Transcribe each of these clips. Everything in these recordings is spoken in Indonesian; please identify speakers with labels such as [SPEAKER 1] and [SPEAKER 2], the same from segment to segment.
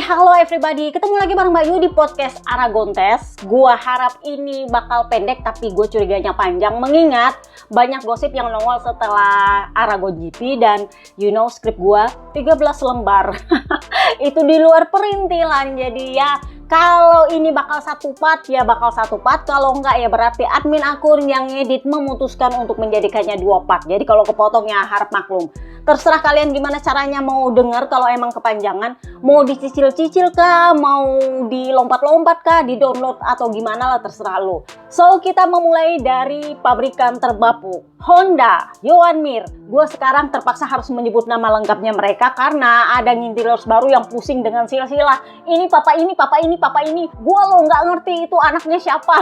[SPEAKER 1] Halo everybody, ketemu lagi bareng Mbak Yu di podcast Aragontes. Gua harap ini bakal pendek tapi gue curiganya panjang, mengingat banyak gosip yang nongol setelah Aragon GP dan skrip gua 13 lembar. Itu di luar perintilan, jadi ya kalau ini bakal satu part ya bakal satu part, kalau enggak ya berarti admin akun yang ngedit memutuskan untuk menjadikannya 2 part. Jadi kalau kepotong ya harap maklum. Terserah kalian gimana caranya mau denger, kalau emang kepanjangan, mau dicicil-cicil kah, mau dilompat-lompat kah, di-download atau gimana lah, terserah lo. So, kita memulai dari pabrikan terbapuk, Honda, Johan Mir. Gue sekarang terpaksa harus menyebut nama lengkapnya mereka karena ada ngintilers baru yang pusing dengan silsilah. Ini papa ini, papa ini, papa ini. Gue lo nggak ngerti itu anaknya siapa.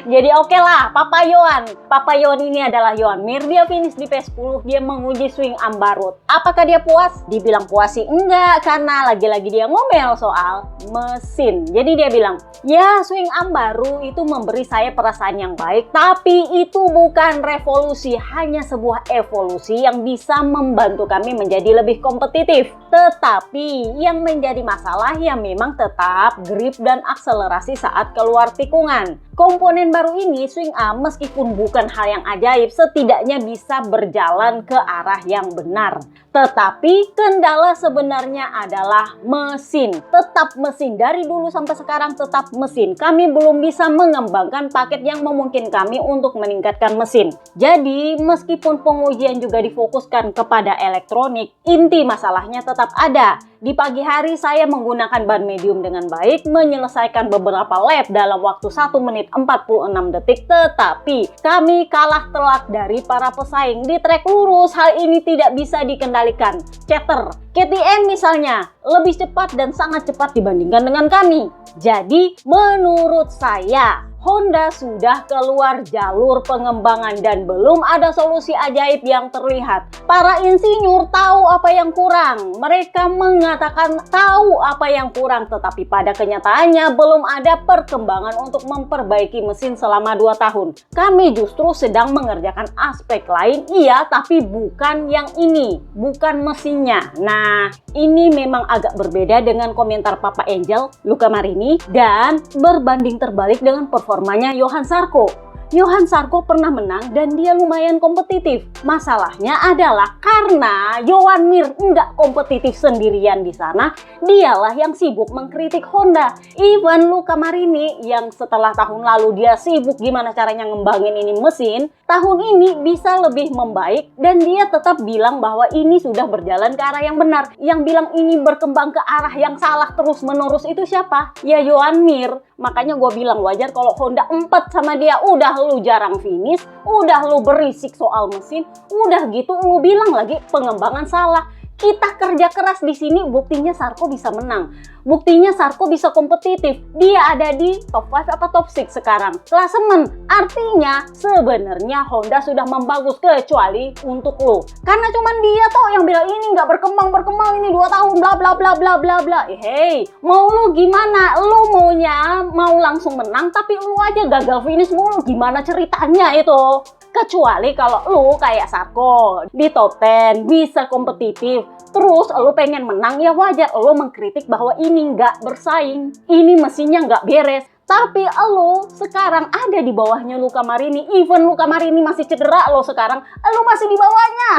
[SPEAKER 1] Jadi oke lah, Papa Johan. Papa Johan ini adalah Johan Mir. Dia finish di P10, dia menguji swing arm barut. Apakah dia puas? Dibilang puas sih enggak, karena lagi-lagi dia ngomel soal mesin. Jadi dia bilang, ya swing arm baru itu memberi saya perasaan yang baik, tapi itu bukan revolusi, hanya sebuah evolusi yang bisa membantu kami menjadi lebih kompetitif. Tetapi yang menjadi masalah ya memang tetap grip dan akselerasi saat keluar tikungan. Komponen baru ini, swing arm, meskipun bukan hal yang ajaib, setidaknya bisa berjalan ke arah yang benar. Tetapi kendala sebenarnya adalah mesin. Tetap mesin, dari dulu sampai sekarang tetap mesin. Kami belum bisa mengembangkan paket yang memungkinkan kami untuk meningkatkan mesin. Jadi meskipun pengujian juga difokuskan kepada elektronik, inti masalahnya tetap ada. Di pagi hari saya menggunakan ban medium dengan baik, menyelesaikan beberapa lap dalam waktu 1 menit 46 detik, tetapi kami kalah telak dari para pesaing. Di trek lurus hal ini tidak bisa dikendalikan. Chatter, KTM misalnya, lebih cepat dan sangat cepat dibandingkan dengan kami. Jadi menurut saya Honda sudah keluar jalur pengembangan dan belum ada solusi ajaib yang terlihat. Para insinyur tahu apa yang kurang. Mereka mengatakan tahu apa yang kurang, tetapi pada kenyataannya belum ada perkembangan untuk memperbaiki mesin selama 2 tahun. Kami justru sedang mengerjakan aspek lain, iya, tapi bukan yang ini, bukan mesinnya. Nah, ini memang agak berbeda dengan komentar Papa Angel, Luca Marini, dan berbanding terbalik dengan performanya Johan Zarco. Johan Zarco pernah menang dan dia lumayan kompetitif. Masalahnya adalah karena Johan Mir nggak kompetitif sendirian di sana, dialah yang sibuk mengkritik Honda. Even Luca Marini yang setelah tahun lalu dia sibuk gimana caranya ngembangin ini mesin, tahun ini bisa lebih membaik dan dia tetap bilang bahwa ini sudah berjalan ke arah yang benar. Yang bilang ini berkembang ke arah yang salah terus-menerus itu siapa? Ya Johan Mir. Makanya gue bilang wajar kalau Honda empet sama dia. Udah lu jarang finish, udah lu berisik soal mesin, udah gitu lu bilang lagi pengembangan salah. Kita kerja keras di sini, buktinya Zarco bisa menang. Buktinya Zarco bisa kompetitif. Dia ada di top 5 atau top 6 sekarang. Klasemen. Artinya sebenarnya Honda sudah membagus kecuali untuk lo. Karena cuman dia tuh yang bilang ini nggak berkembang ini 2 tahun bla bla bla bla bla bla. Hey, mau lu gimana? Lu maunya mau langsung menang tapi lu aja gagal finish mulu. Gimana ceritanya itu? Kecuali kalau lu kayak Zarco di top 10 bisa kompetitif, terus lu pengen menang, ya wajar lu mengkritik bahwa ini nggak bersaing, ini mesinnya nggak beres. Tapi lo sekarang ada di bawahnya Luca Marini. Even Luca Marini masih cedera, lo sekarang lo masih di bawahnya.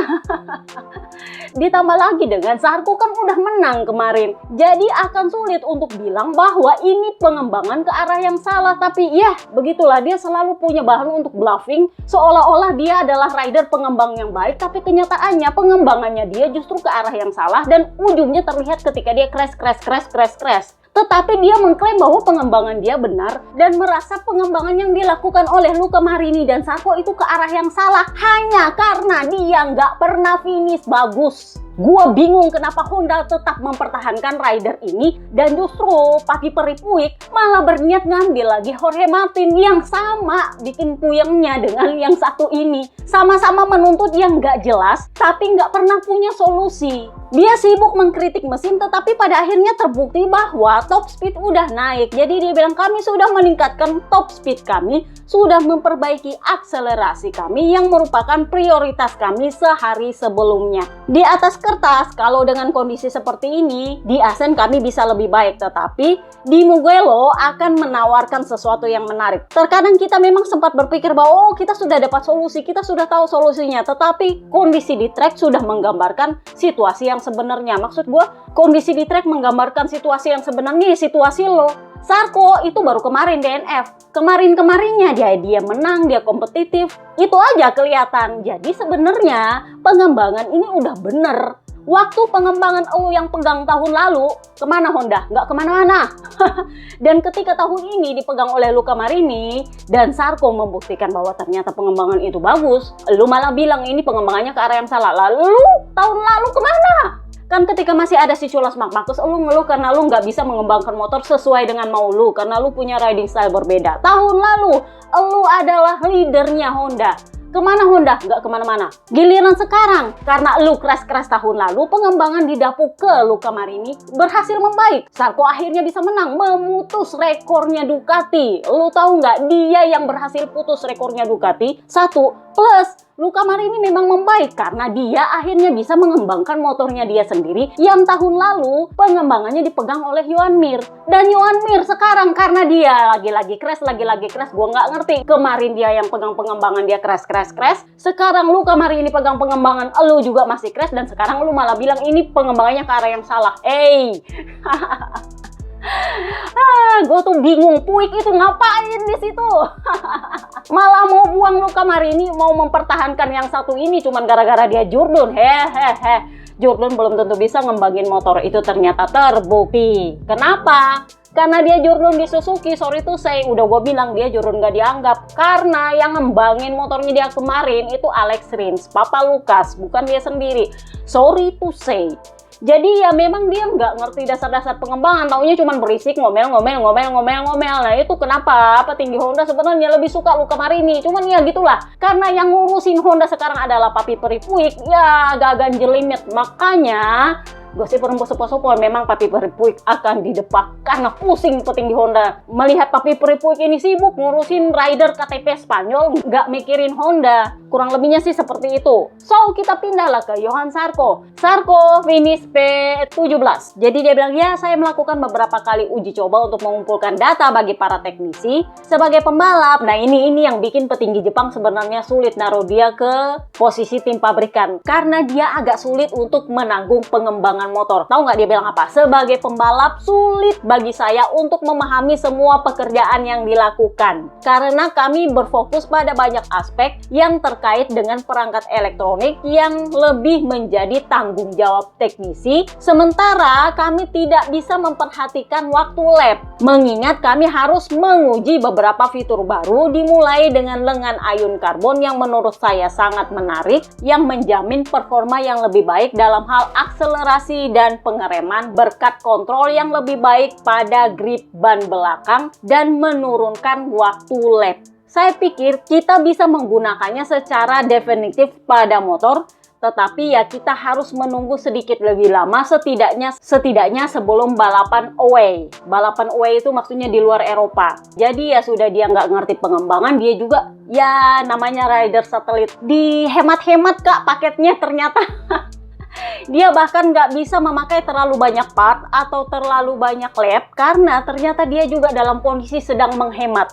[SPEAKER 1] Ditambah lagi dengan Zarco kan udah menang kemarin. Jadi akan sulit untuk bilang bahwa ini pengembangan ke arah yang salah. Tapi ya begitulah, dia selalu punya bahan untuk bluffing. Seolah-olah dia adalah rider pengembang yang baik. Tapi kenyataannya pengembangannya dia justru ke arah yang salah. Dan ujungnya terlihat ketika dia crash. Tetapi dia mengklaim bahwa pengembangan dia benar dan merasa pengembangan yang dilakukan oleh Luca Marini dan Zarco itu ke arah yang salah hanya karena dia nggak pernah finish bagus. Gua bingung kenapa Honda tetap mempertahankan rider ini dan justru Papi Peripuik malah berniat ngambil lagi Jorge Martin yang sama bikin puyengnya dengan yang satu ini. Sama-sama menuntut yang nggak jelas tapi nggak pernah punya solusi. Dia sibuk mengkritik mesin tetapi pada akhirnya terbukti bahwa top speed udah naik. Jadi dia bilang kami sudah meningkatkan top speed kami, sudah memperbaiki akselerasi kami yang merupakan prioritas kami sehari sebelumnya. Di atas kertas kalau dengan kondisi seperti ini di Asen kami bisa lebih baik, tetapi di Mugello akan menawarkan sesuatu yang menarik. Terkadang kita memang sempat berpikir bahwa kita sudah dapat solusi, kita sudah tahu solusinya, tetapi kondisi di track sudah menggambarkan situasi yang sebenarnya. Maksud gue, kondisi di track menggambarkan situasi yang sebenarnya, situasi lo. Zarco itu baru kemarin DNF. Kemarin-kemarinnya dia menang, dia kompetitif. Itu aja kelihatan. Jadi sebenarnya pengembangan ini udah bener. Waktu pengembangan lo yang pegang tahun lalu, kemana Honda? Nggak kemana-mana. Dan ketika tahun ini dipegang oleh Luca Marini dan Zarco membuktikan bahwa ternyata pengembangan itu bagus, lu malah bilang ini pengembangannya ke arah yang salah. Lalu tahun lalu kemana? Kan ketika masih ada si Culas Marcus, lu ngeluh karena lu nggak bisa mengembangkan motor sesuai dengan mau lu, karena lu punya riding style berbeda. Tahun lalu, lu adalah leadernya Honda. Kemana Honda? Nggak kemana-mana. Giliran sekarang, karena lu keras-keras tahun lalu, pengembangan didapuk ke Luca Marini berhasil membaik. Zarco akhirnya bisa menang, memutus rekornya Ducati. Lu tahu nggak, dia yang berhasil putus rekornya Ducati. Satu, plus Luca Marini memang membaik karena dia akhirnya bisa mengembangkan motornya dia sendiri yang tahun lalu pengembangannya dipegang oleh Joan Mir. Dan Joan Mir sekarang karena dia lagi-lagi crash, gue nggak ngerti. Kemarin dia yang pegang pengembangan dia crash. Sekarang Luca Marini pegang pengembangan, lu juga masih crash, dan sekarang lu malah bilang ini pengembangannya ke arah yang salah. Gue tuh bingung, Puig itu ngapain di situ? Malah mau buang Luca Marini, mau mempertahankan yang satu ini cuman gara-gara dia Jordan. Jordan belum tentu bisa ngembangin motor itu, ternyata terbukti. Kenapa? Karena dia Jordan di Suzuki, sorry to say, udah gue bilang dia Jordan gak dianggap. Karena yang ngembangin motornya dia kemarin itu Alex Rins, Papa Lucas, bukan dia sendiri. Sorry to say. Jadi ya memang dia nggak ngerti dasar-dasar pengembangan, taunya cuma berisik ngomel. Nah itu kenapa petinggi Honda sebenarnya lebih suka Luca Marini. Cuman ya gitulah, karena yang ngurusin Honda sekarang adalah Papi Peripuik, ya agak ganjelimit. Makanya gosip sepo-sepo memang Papi Peripuik akan didepak karena pusing petinggi Honda. Melihat Papi Peripuik ini sibuk ngurusin rider KTP Spanyol, nggak mikirin Honda. Kurang lebihnya sih seperti itu. So, kita pindahlah ke Johan Zarco. Zarco finish P17. Jadi dia bilang, ya saya melakukan beberapa kali uji coba untuk mengumpulkan data bagi para teknisi. Sebagai pembalap, nah ini yang bikin petinggi Jepang sebenarnya sulit naruh dia ke posisi tim pabrikan. Karena dia agak sulit untuk menanggung pengembangan motor. Tahu nggak dia bilang apa? Sebagai pembalap sulit bagi saya untuk memahami semua pekerjaan yang dilakukan. Karena kami berfokus pada banyak aspek yang terkait dengan perangkat elektronik yang lebih menjadi tanggung jawab teknisi. Sementara kami tidak bisa memperhatikan waktu lap. Mengingat kami harus menguji beberapa fitur baru dimulai dengan lengan ayun karbon yang menurut saya sangat menarik yang menjamin performa yang lebih baik dalam hal akselerasi dan pengereman berkat kontrol yang lebih baik pada grip ban belakang dan menurunkan waktu lap. Saya pikir kita bisa menggunakannya secara definitif pada motor, tetapi ya kita harus menunggu sedikit lebih lama setidaknya sebelum balapan away. Balapan away itu maksudnya di luar Eropa. Jadi ya sudah dia nggak ngerti pengembangan, dia juga ya namanya rider satelit. Dihemat-hemat Kak paketnya ternyata. Dia bahkan nggak bisa memakai terlalu banyak part atau terlalu banyak lap karena ternyata dia juga dalam kondisi sedang menghemat.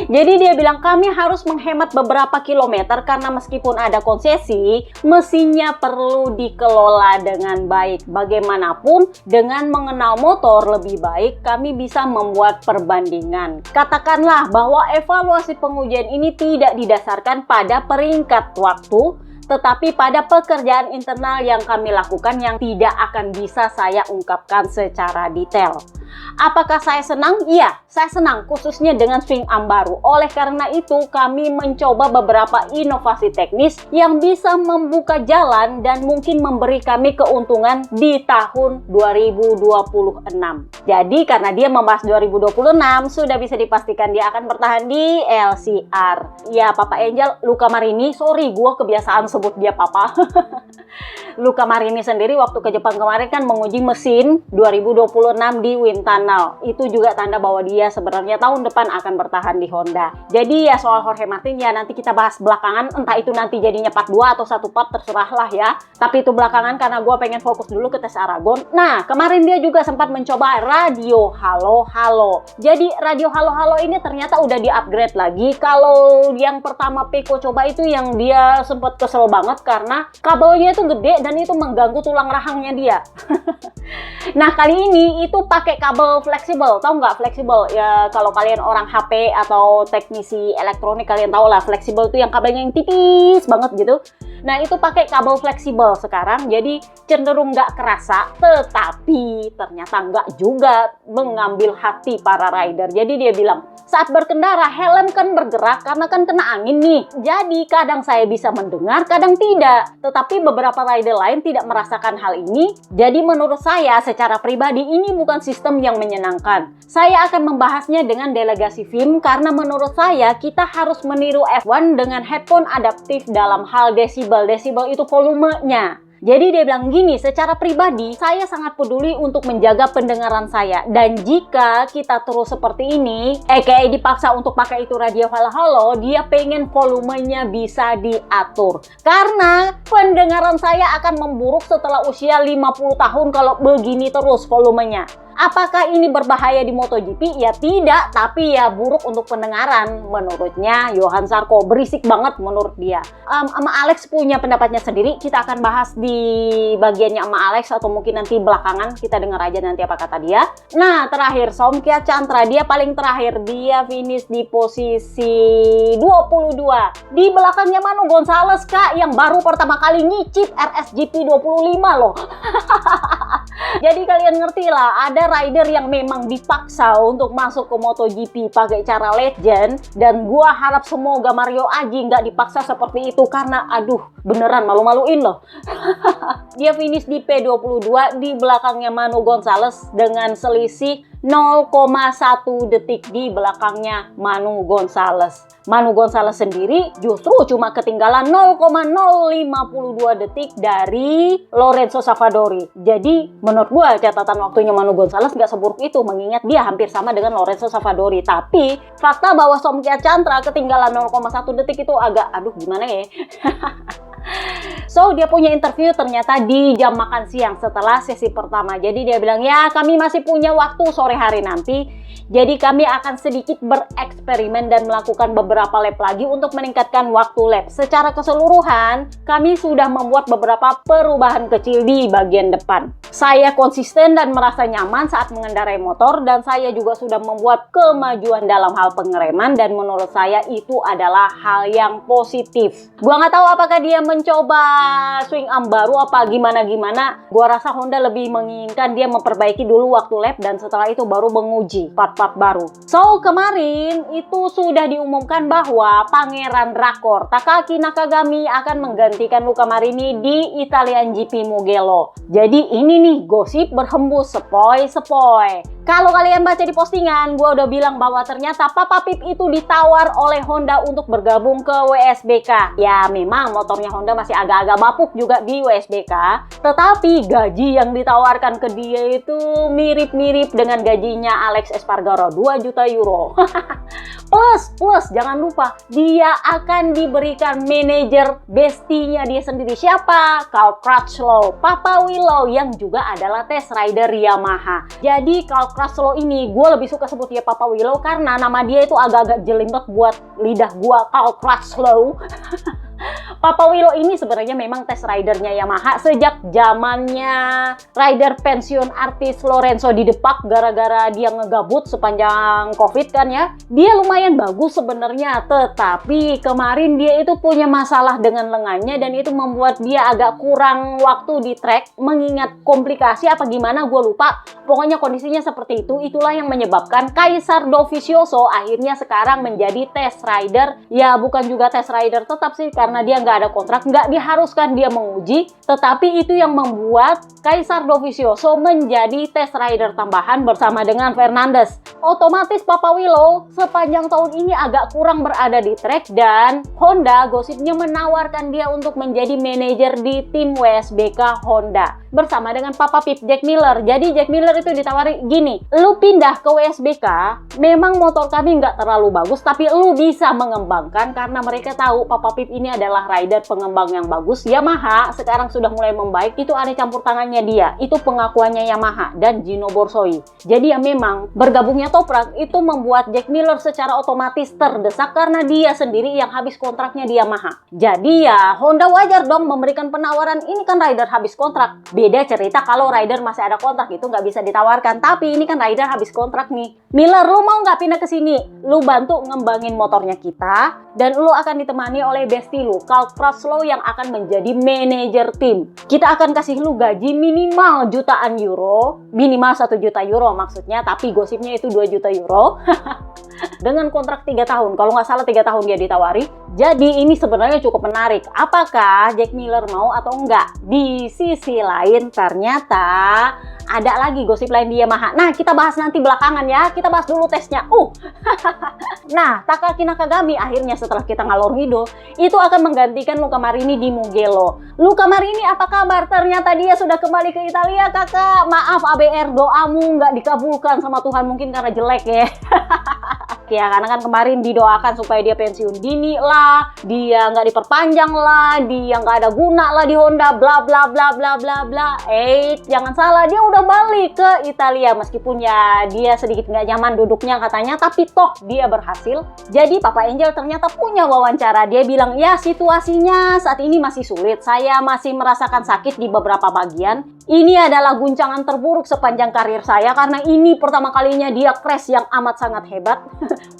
[SPEAKER 1] Jadi dia bilang kami harus menghemat beberapa kilometer karena meskipun ada konsesi, mesinnya perlu dikelola dengan baik. Bagaimanapun, dengan mengenal motor lebih baik, kami bisa membuat perbandingan. Katakanlah bahwa evaluasi pengujian ini tidak didasarkan pada peringkat waktu, tetapi pada pekerjaan internal yang kami lakukan yang tidak akan bisa saya ungkapkan secara detail. Apakah saya senang? Iya, saya senang khususnya dengan swing arm baru. Oleh karena itu, kami mencoba beberapa inovasi teknis yang bisa membuka jalan dan mungkin memberi kami keuntungan di tahun 2026. Jadi karena dia membahas 2026, sudah bisa dipastikan dia akan bertahan di LCR. Ya, Papa Angel, Luca Marini, sorry gue kebiasaan sebut dia Papa. Luca Marini sendiri waktu ke Jepang kemarin kan menguji mesin 2026 di wind tunnel. Itu juga tanda bahwa dia sebenarnya tahun depan akan bertahan di Honda. Jadi ya soal Jorge Martin ya nanti kita bahas belakangan, entah itu nanti jadinya part 2 atau 1 part, terserah lah ya. Tapi itu belakangan karena gue pengen fokus dulu ke tes Aragon. Nah, kemarin dia juga sempat mencoba radio halo-halo. Jadi radio halo-halo ini ternyata udah di-upgrade lagi. Kalau yang pertama Peko coba itu yang dia sempat kesel banget karena kabelnya itu gede dan itu mengganggu tulang rahangnya dia. Nah, kali ini itu pakai kabel fleksibel. Tahu nggak fleksibel? Ya kalau kalian orang HP atau teknisi elektronik kalian tahu lah, fleksibel itu yang kabelnya yang tipis banget gitu. Nah, itu pakai kabel fleksibel sekarang, jadi cenderung nggak kerasa, tetapi ternyata nggak juga mengambil hati para rider. Jadi dia bilang, saat berkendara helm kan bergerak karena kan kena angin nih. Jadi kadang saya bisa mendengar, kadang tidak. Tetapi beberapa rider lain tidak merasakan hal ini. Jadi menurut saya secara pribadi ini bukan sistem yang menyenangkan. Saya akan membahasnya dengan delegasi FIM karena menurut saya kita harus meniru F1 dengan headphone adaptif dalam hal desibel. Desibel itu volumenya. Jadi dia bilang gini, secara pribadi saya sangat peduli untuk menjaga pendengaran saya. Dan jika kita terus seperti ini, kayak dipaksa untuk pakai itu radio halo-halo, dia pengen volumenya bisa diatur. Karena pendengaran saya akan memburuk setelah usia 50 tahun kalau begini terus volumenya. Apakah ini berbahaya di MotoGP? Ya tidak, tapi ya buruk untuk pendengaran menurutnya Johan Zarco. Berisik banget menurut dia. Ama Alex punya pendapatnya sendiri. Kita akan bahas di bagiannya Ama Alex atau mungkin nanti belakangan. Kita dengar aja nanti apa kata dia. Nah, terakhir Somkia Chantra, dia paling terakhir. Dia finish di posisi 22. Di belakangnya Manu Gonzalez, Kak, yang baru pertama kali nyicip RSGP 25 loh. Jadi kalian ngerti lah, ada rider yang memang dipaksa untuk masuk ke MotoGP pakai cara legend, dan gua harap semoga Mario Aji nggak dipaksa seperti itu karena aduh beneran malu-maluin loh. Dia finish di P22 di belakangnya Manu Gonzalez dengan selisih 0,1 detik di belakangnya Manu Gonzalez. Manu Gonzalez sendiri justru cuma ketinggalan 0,052 detik dari Lorenzo Savadori. Jadi menurut gua catatan waktunya Manu Gonzalez nggak seburuk itu, mengingat dia hampir sama dengan Lorenzo Savadori. Tapi fakta bahwa Somkia Chantra ketinggalan 0,1 detik itu agak aduh gimana ya. So, dia punya interview ternyata di jam makan siang setelah sesi pertama. Jadi dia bilang, ya kami masih punya waktu sore hari nanti. Jadi kami akan sedikit bereksperimen dan melakukan beberapa lap lagi untuk meningkatkan waktu lap. Secara keseluruhan, kami sudah membuat beberapa perubahan kecil di bagian depan. Saya konsisten dan merasa nyaman saat mengendarai motor, dan saya juga sudah membuat kemajuan dalam hal pengereman, dan menurut saya itu adalah hal yang positif. Gua nggak tahu apakah dia mencoba swing arm baru apa gimana-gimana. Gua rasa Honda lebih menginginkan dia memperbaiki dulu waktu lap dan setelah itu baru menguji part-part baru. So, kemarin itu sudah diumumkan bahwa Pangeran Drakor Takaki Nakagami akan menggantikan Luca Marini di Italian GP Mugello. Jadi ini nih gosip berhembus sepoi-sepoi. Kalau kalian baca di postingan, gue udah bilang bahwa ternyata Papa Pip itu ditawar oleh Honda untuk bergabung ke WSBK. Ya memang motornya Honda masih agak-agak bapuk juga di WSBK, tetapi gaji yang ditawarkan ke dia itu mirip-mirip dengan gajinya Alex Espargaro, 2 juta euro. Plus, jangan lupa, dia akan diberikan manajer bestinya dia sendiri. Siapa? Cal Crutchlow, Papa Willow, yang juga adalah test rider Yamaha. Jadi Cal Crutchlow ini, gue lebih suka sebut dia Papa Willow karena nama dia itu agak-agak jelimet buat lidah gue, Cal Crutchlow. Papa Willow ini sebenarnya memang test ridernya Yamaha sejak zamannya rider pensiun artis Lorenzo Di Depak gara-gara dia ngegabut sepanjang COVID kan ya. Dia lumayan bagus sebenarnya, tetapi kemarin dia itu punya masalah dengan lengannya dan itu membuat dia agak kurang waktu di track, mengingat komplikasi apa gimana gue lupa. Pokoknya kondisinya seperti itu. Itulah yang menyebabkan Kaisar Dovizioso akhirnya sekarang menjadi test rider. Ya bukan juga test rider tetap sih, karena dia nggak ada kontrak, nggak diharuskan dia menguji, tetapi itu yang membuat Kaisar Dovizioso menjadi test rider tambahan bersama dengan Fernandez. Otomatis Papa Willow sepanjang tahun ini agak kurang berada di track dan Honda gosipnya menawarkan dia untuk menjadi manajer di tim WSBK Honda bersama dengan Papa Pip Jack Miller. Jadi Jack Miller itu ditawari gini, lu pindah ke WSBK, memang motor kami nggak terlalu bagus, tapi lu bisa mengembangkan karena mereka tahu Papa Pip ini adalah rider pengembang yang bagus. Yamaha sekarang sudah mulai membaik, itu ada campur tangannya dia, itu pengakuannya Yamaha dan Gino Borsoi. Jadi ya memang bergabungnya Toprak itu membuat Jack Miller secara otomatis terdesak karena dia sendiri yang habis kontraknya di Yamaha. Jadi ya Honda wajar dong memberikan penawaran, ini kan rider habis kontrak. Beda cerita kalau rider masih ada kontrak, itu nggak bisa ditawarkan. Tapi ini kan rider habis kontrak nih. Miller, lu mau nggak pindah ke sini? Lu bantu ngembangin motornya kita, dan lu akan ditemani oleh bestie lu, Carl Crutchlow, yang akan menjadi manajer tim. Kita akan kasih lu gaji minimal jutaan euro, minimal 1 juta euro maksudnya, tapi gosipnya itu 2 juta euro. Dengan kontrak 3 tahun, kalau nggak salah 3 tahun dia ditawari. Jadi ini sebenarnya cukup menarik. Apakah Jack Miller mau atau enggak? Di sisi lain ternyata ada lagi gosip lain di Yamaha. Nah, kita bahas nanti belakangan ya. Kita bahas dulu tesnya. Nah, Takaki Nakagami akhirnya setelah kita ngalor ngidul, itu akan menggantikan Luca Marini di Mugello. Luca Marini apa kabar? Ternyata dia sudah kembali ke Italia, kakak. Maaf ABR, doamu nggak dikabulkan sama Tuhan, mungkin karena jelek ya. Ya, karena kan kemarin didoakan supaya dia pensiun dini lah, dia nggak diperpanjang lah, dia nggak ada guna lah di Honda, bla bla bla bla bla bla. Jangan salah, dia udah balik ke Italia meskipun ya dia sedikit nggak nyaman duduknya katanya, tapi toh dia berhasil. Jadi Papa Angel ternyata punya wawancara, dia bilang ya situasinya saat ini masih sulit, saya masih merasakan sakit di beberapa bagian. Ini adalah guncangan terburuk sepanjang karir saya karena ini pertama kalinya dia crash yang amat sangat hebat.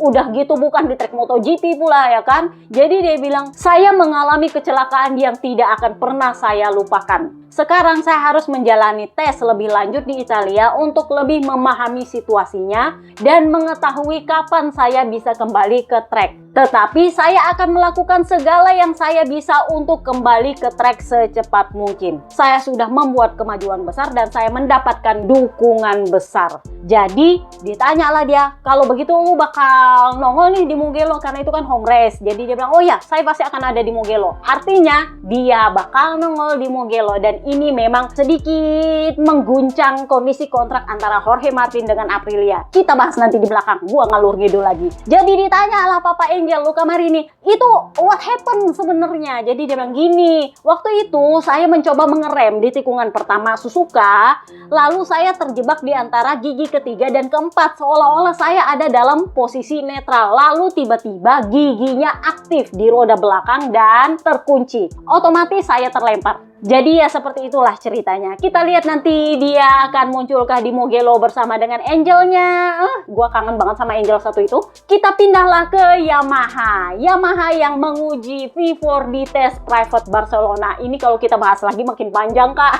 [SPEAKER 1] Udah gitu bukan di track MotoGP pula ya kan. Jadi dia bilang, saya mengalami kecelakaan yang tidak akan pernah saya lupakan. Sekarang saya harus menjalani tes lebih lanjut di Italia untuk lebih memahami situasinya dan mengetahui kapan saya bisa kembali ke track. Tetapi saya akan melakukan segala yang saya bisa untuk kembali ke track secepat mungkin. Saya sudah membuat kemajuan besar dan saya mendapatkan dukungan besar. Jadi ditanyalah dia, kalau begitu lu bakal nongol nih di Mugello karena itu kan home race. Jadi dia bilang, oh ya saya pasti akan ada di Mugello. Artinya dia bakal nongol di Mugello dan ini memang sedikit mengguncang kondisi kontrak antara Jorge Martin dengan Aprilia. Kita bahas nanti di belakang, gua ngalur ngidul lagi. Jadi ditanyalah Papa Angel, Luca Marini, itu what happened sebenarnya? Jadi dia bilang gini, waktu itu saya mencoba mengerem di tikungan pertama Suzuka, lalu saya terjebak di antara gigi ketiga dan keempat, seolah-olah saya ada dalam posisi netral, lalu tiba-tiba giginya aktif di roda belakang dan terkunci. Otomatis saya terlempar. Jadi ya seperti itulah ceritanya. Kita lihat nanti dia akan munculkah di Mugello bersama dengan Angelnya. Gua kangen banget sama Angel satu itu. Kita pindahlah ke Yamaha. Yamaha yang menguji V4 di tes private Barcelona. Ini kalau kita bahas lagi makin panjang kak.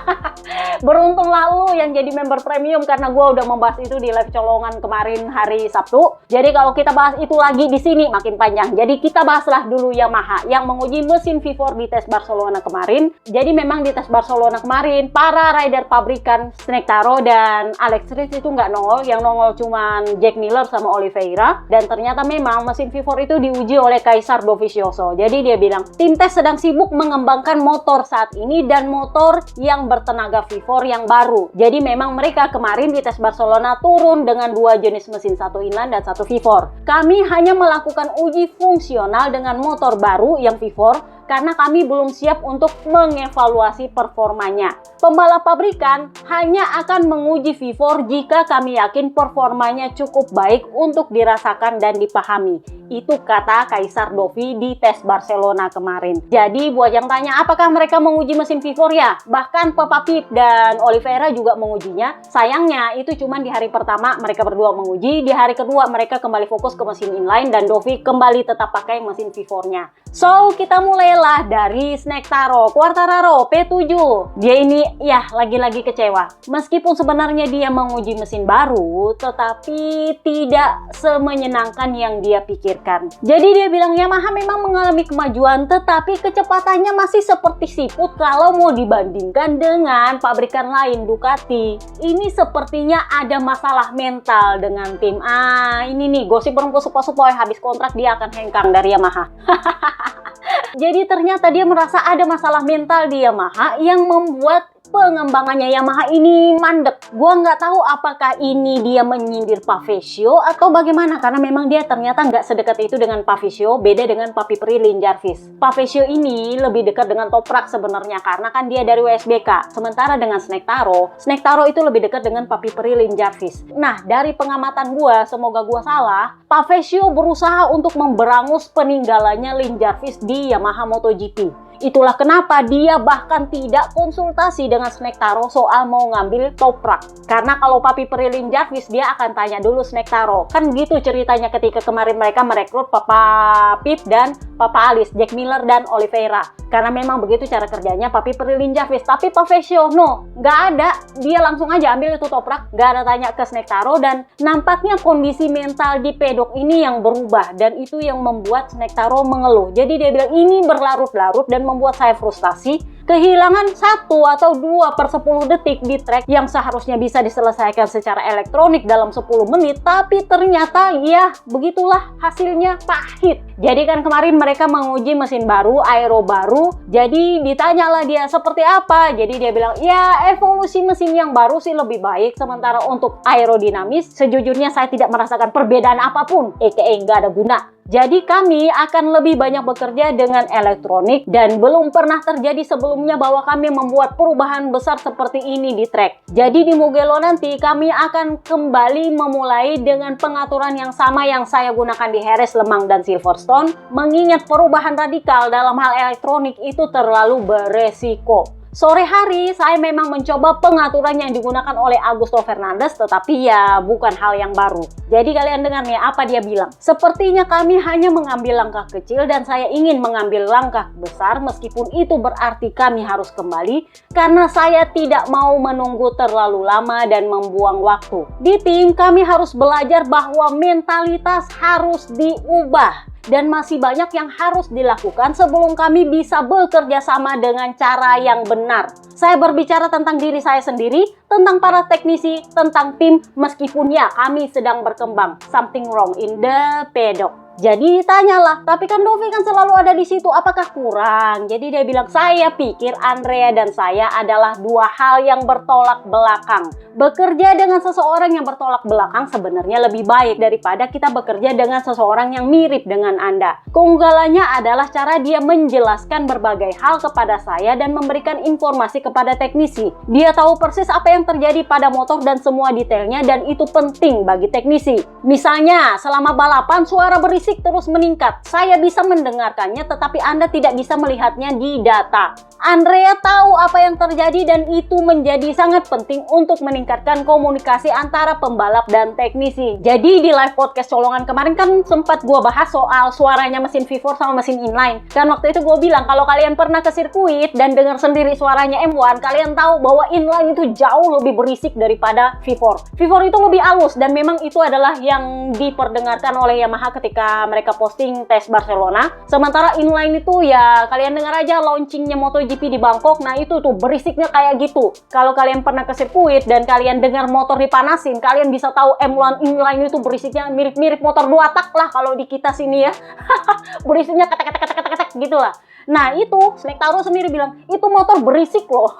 [SPEAKER 1] Beruntung lalu yang jadi member premium karena gua udah membahas itu di live colongan kemarin hari Sabtu. Jadi kalau kita bahas itu lagi di sini makin panjang. Jadi kita bahaslah dulu Yamaha yang menguji mesin V4 di tes Barcelona kemarin. Jadi memang di tes Barcelona kemarin para rider pabrikan Snake Taro dan Alex Rins itu nggak nongol, yang nongol cuman Jack Miller sama Oliveira. Dan ternyata memang mesin V4 itu diuji oleh Kaisar Dovizioso. Jadi dia bilang tim tes sedang sibuk mengembangkan motor saat ini dan motor yang bertenaga V4 yang baru. Jadi memang mereka kemarin di tes Barcelona turun dengan 2 jenis mesin, satu inline dan satu V4. Kami hanya melakukan uji fungsional dengan motor baru yang V4 karena kami belum siap untuk mengevaluasi performanya. Pembalap pabrikan hanya akan menguji V4 jika kami yakin performanya cukup baik untuk dirasakan dan dipahami. Itu kata Kaisar Dovi di tes Barcelona kemarin. Jadi buat yang tanya apakah mereka menguji mesin V4 ya? Bahkan Papa Pip dan Oliveira juga mengujinya. Sayangnya itu cuma di hari pertama mereka berdua menguji, di hari kedua mereka kembali fokus ke mesin inline dan Dovi kembali tetap pakai mesin V4-nya. So, kita mulailah dari Snektaro Quartararo P7. Dia ini ya lagi-lagi kecewa. Meskipun sebenarnya dia menguji mesin baru, tetapi tidak semenyenangkan yang dia pikirkan. Jadi dia bilang Yamaha memang mengalami kemajuan, tetapi kecepatannya masih seperti siput kalau mau dibandingkan dengan pabrikan lain Ducati. Ini sepertinya ada masalah mental dengan tim. Ini nih gosip berempu-sepoi habis kontrak dia akan hengkang dari Yamaha. Jadi ternyata dia merasa ada masalah mental di Yamaha yang membuat pengembangannya Yamaha ini mandek. Gua nggak tahu apakah ini dia menyindir Pavesio atau bagaimana, karena memang dia ternyata nggak sedekat itu dengan Pavesio, beda dengan Papi Prilin Jarvis. Pavesio ini lebih dekat dengan Toprak sebenarnya karena kan dia dari WSBK. Sementara dengan Snektaro itu lebih dekat dengan Papi Prilin Jarvis. Nah, dari pengamatan gua, semoga gua salah, Pavesio berusaha untuk memberangus peninggalannya Lin Jarvis di Yamaha MotoGP. Itulah kenapa dia bahkan tidak konsultasi dengan Snektaro soal mau ngambil Toprak. Karena kalau Papi Prilin Jarvis dia akan tanya dulu Snektaro. Kan gitu ceritanya ketika kemarin mereka merekrut Papa Pip dan Papa Alice, Jack Miller dan Oliveira. Karena memang begitu cara kerjanya Papi Prilin Jarvis. Tapi Pavesio nggak ada. Dia langsung aja ambil itu Toprak, nggak ada tanya ke Snektaro, dan nampaknya kondisi mental di pedok ini yang berubah dan itu yang membuat Snektaro mengeluh. Jadi dia bilang ini berlarut-larut dan membuat saya frustasi, kehilangan 1 atau 2/10 detik di track yang seharusnya bisa diselesaikan secara elektronik dalam 10 menit, tapi ternyata ya begitulah hasilnya, pahit. Jadi kan kemarin mereka menguji mesin baru, aero baru, jadi ditanyalah dia seperti apa, jadi dia bilang ya evolusi mesin yang baru sih lebih baik, sementara untuk aerodinamis sejujurnya saya tidak merasakan perbedaan apapun, aka nggak ada guna. Jadi kami akan lebih banyak bekerja dengan elektronik dan belum pernah terjadi sebelumnya bahwa kami membuat perubahan besar seperti ini di track. Jadi di Mugello nanti kami akan kembali memulai dengan pengaturan yang sama yang saya gunakan di Jerez, Le Mans, dan Silverstone, mengingat perubahan radikal dalam hal elektronik itu terlalu beresiko. Sore hari saya memang mencoba pengaturan yang digunakan oleh Augusto Fernandez, tetapi ya bukan hal yang baru. Jadi kalian dengar nih apa dia bilang. Sepertinya kami hanya mengambil langkah kecil dan saya ingin mengambil langkah besar meskipun itu berarti kami harus kembali karena saya tidak mau menunggu terlalu lama dan membuang waktu. Di tim kami harus belajar bahwa mentalitas harus diubah. Dan masih banyak yang harus dilakukan sebelum kami bisa bekerja sama dengan cara yang benar. Saya berbicara tentang diri saya sendiri, tentang para teknisi, tentang tim, meskipun ya kami sedang berkembang. Something wrong in the paddock. Jadi tanyalah, tapi kan Dovi kan selalu ada di situ, apakah kurang? Jadi dia bilang, saya pikir Andrea dan saya adalah dua hal yang bertolak belakang. Bekerja dengan seseorang yang bertolak belakang sebenarnya lebih baik daripada kita bekerja dengan seseorang yang mirip dengan Anda. Keunggulannya adalah cara dia menjelaskan berbagai hal kepada saya dan memberikan informasi kepada teknisi. Dia tahu persis apa yang terjadi pada motor dan semua detailnya, dan itu penting bagi teknisi. Misalnya, selama balapan suara berisik terus meningkat. Saya bisa mendengarkannya tetapi Anda tidak bisa melihatnya di data. Andrea tahu apa yang terjadi dan itu menjadi sangat penting untuk meningkatkan komunikasi antara pembalap dan teknisi. Jadi di live podcast colongan kemarin kan sempat gua bahas soal suaranya mesin V4 sama mesin inline. Dan waktu itu gua bilang kalau kalian pernah ke sirkuit dan dengar sendiri suaranya M1, kalian tahu bahwa inline itu jauh lebih berisik daripada V4. V4 itu lebih halus dan memang itu adalah yang diperdengarkan oleh Yamaha ketika mereka posting tes Barcelona. Sementara inline itu ya kalian dengar aja launchingnya MotoGP di Bangkok. Nah itu tuh berisiknya kayak gitu. Kalau kalian pernah ke sirkuit dan kalian dengar motor dipanasin, kalian bisa tahu M1 inline itu berisiknya mirip-mirip motor 2 tak lah kalau di kita sini ya. Berisiknya ketek-ketek gitu lah. Nah itu Snektaro sendiri bilang itu motor berisik loh.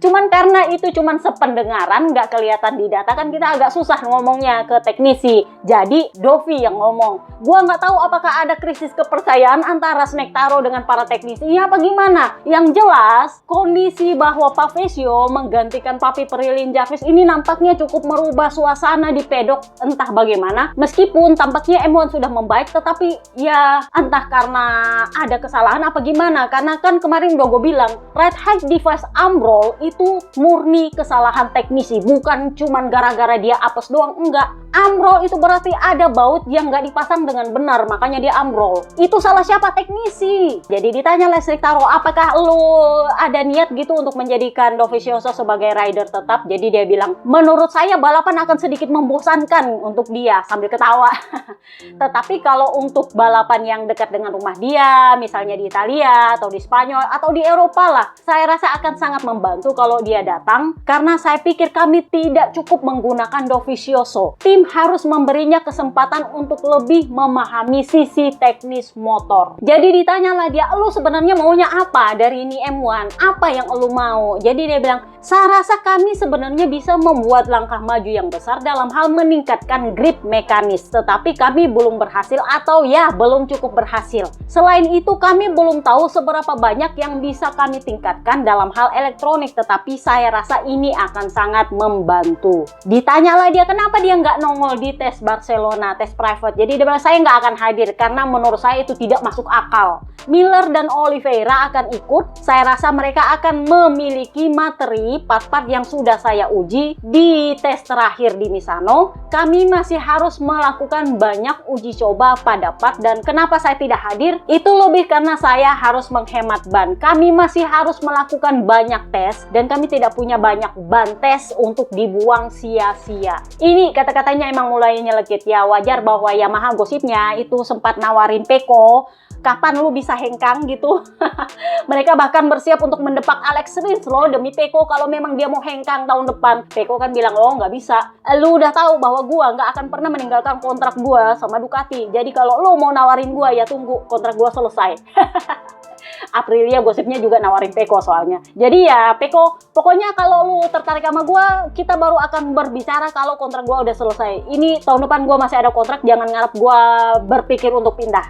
[SPEAKER 1] Cuman karena itu cuman sependengaran, nggak kelihatan di data kan kita agak susah ngomongnya ke teknisi. Jadi Dovi yang ngomong. Gua nggak tahu apakah ada krisis kepercayaan antara Snack Taro dengan para teknisinya apa gimana. Yang jelas kondisi bahwa Pavesio menggantikan Papi Perilin Jarvis ini nampaknya cukup merubah suasana di pedok entah bagaimana. Meskipun tampaknya M1 sudah membaik, tetapi ya entah karena ada kesalahan apa gimana. Karena kan kemarin udah gue bilang right height device ambrol itu murni kesalahan teknisi, bukan cuman gara-gara dia apes doang, enggak. Ambrol itu berarti ada baut yang nggak dipasang dengan benar, makanya dia ambrol. Itu salah siapa? Teknisi. Jadi ditanya Snack Taro, apakah lu ada niat gitu untuk menjadikan Dovizioso sebagai rider tetap? Jadi dia bilang, menurut saya balapan akan sedikit membosankan untuk dia, sambil ketawa. Tetapi kalau untuk balapan yang dekat dengan rumah dia, misalnya di Italia atau di Spanyol atau di Eropa lah, saya rasa akan sangat membantu kalau dia datang, karena saya pikir kami tidak cukup menggunakan Dovizioso. Tim harus memberinya kesempatan untuk lebih memahami sisi teknis motor. Jadi ditanyalah dia, lu sebenarnya maunya apa dari ini M1? Apa yang lu mau? Jadi dia bilang, saya rasa kami sebenarnya bisa membuat langkah maju yang besar dalam hal meningkatkan grip mekanis, tetapi kami belum berhasil atau ya belum cukup berhasil. Selain itu kami belum tahu seberapa banyak yang bisa kami tingkatkan dalam hal elektronik, tetapi saya rasa ini akan sangat membantu. Ditanyalah dia kenapa dia nggak nongol di tes Barcelona, tes private. Jadi dia bilang, saya nggak akan hadir karena menurut saya itu tidak masuk akal. Miller dan Oliveira akan ikut. Saya rasa mereka akan memiliki materi part-part yang sudah saya uji di tes terakhir di Misano. Kami masih harus melakukan banyak uji coba pada part, dan kenapa saya tidak hadir? Itu lebih karena saya harus menghemat ban. Kami masih harus melakukan banyak tes dan kami tidak punya banyak ban tes untuk dibuang sia-sia. Ini kata-katanya emang mulai nyelekit ya. Wajar bahwa Yamaha gosipnya itu sempat nawarin Pecco, kapan lu bisa hengkang gitu. Mereka bahkan bersiap untuk mendepak Alex Rins loh demi Pecco kalau memang dia mau hengkang tahun depan. Pecco kan bilang, oh nggak bisa. Lu udah tahu bahwa gua nggak akan pernah meninggalkan kontrak gua sama Ducati. Jadi kalau lu mau nawarin gua ya tunggu kontrak gua selesai. Aprilia gosipnya juga nawarin Pecco soalnya. Jadi ya Pecco, pokoknya kalau lu tertarik sama gua, kita baru akan berbicara kalau kontrak gua udah selesai. Ini tahun depan gua masih ada kontrak, jangan ngarep gua berpikir untuk pindah.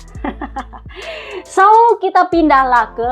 [SPEAKER 1] So, kita pindahlah ke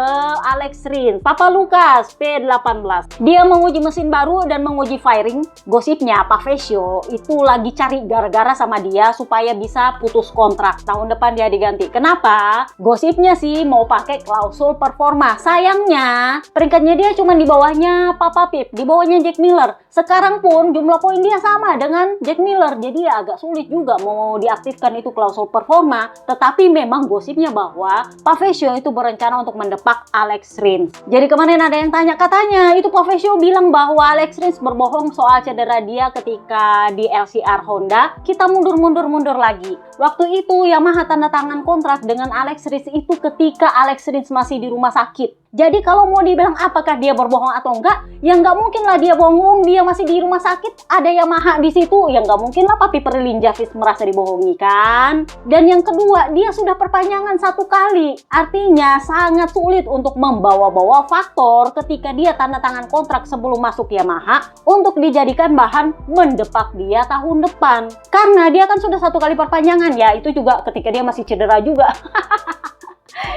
[SPEAKER 1] Alex Rins, Papa Lucas P18. Dia menguji mesin baru dan menguji firing. Gosipnya Pavesio itu lagi cari gara-gara sama dia supaya bisa putus kontrak. Tahun depan dia diganti. Kenapa? Gosipnya sih mau pakai klausul performa. Sayangnya, peringkatnya dia cuma di bawahnya Papa Pip, di bawahnya Jack Miller. Sekarang pun jumlah poin dia sama dengan Jack Miller. Jadi ya agak sulit juga mau diaktifkan itu klausul performa. Tetapi memang gosipnya bahwa Pavesio itu berencana untuk mendepak Alex Rins. Jadi kemarin ada yang tanya, katanya itu Pavesio bilang bahwa Alex Rins berbohong soal cedera dia ketika di LCR Honda. Kita mundur lagi. Waktu itu Yamaha tanda tangan kontrak dengan Alex Rins itu ketika Alex Rins masih di rumah sakit. Jadi kalau mau dibilang apakah dia berbohong atau enggak, ya nggak mungkin lah dia bohong, dia masih di rumah sakit, ada Yamaha di situ, ya nggak mungkin lah Papi Perilin Jarvis merasa dibohongi kan. Dan yang kedua, dia sudah perpanjangan 1 kali, artinya sangat sulit untuk membawa-bawa faktor ketika dia tanda tangan kontrak sebelum masuk Yamaha untuk dijadikan bahan mendepak dia tahun depan. Karena dia kan sudah 1 kali perpanjangan, ya itu juga ketika dia masih cedera juga.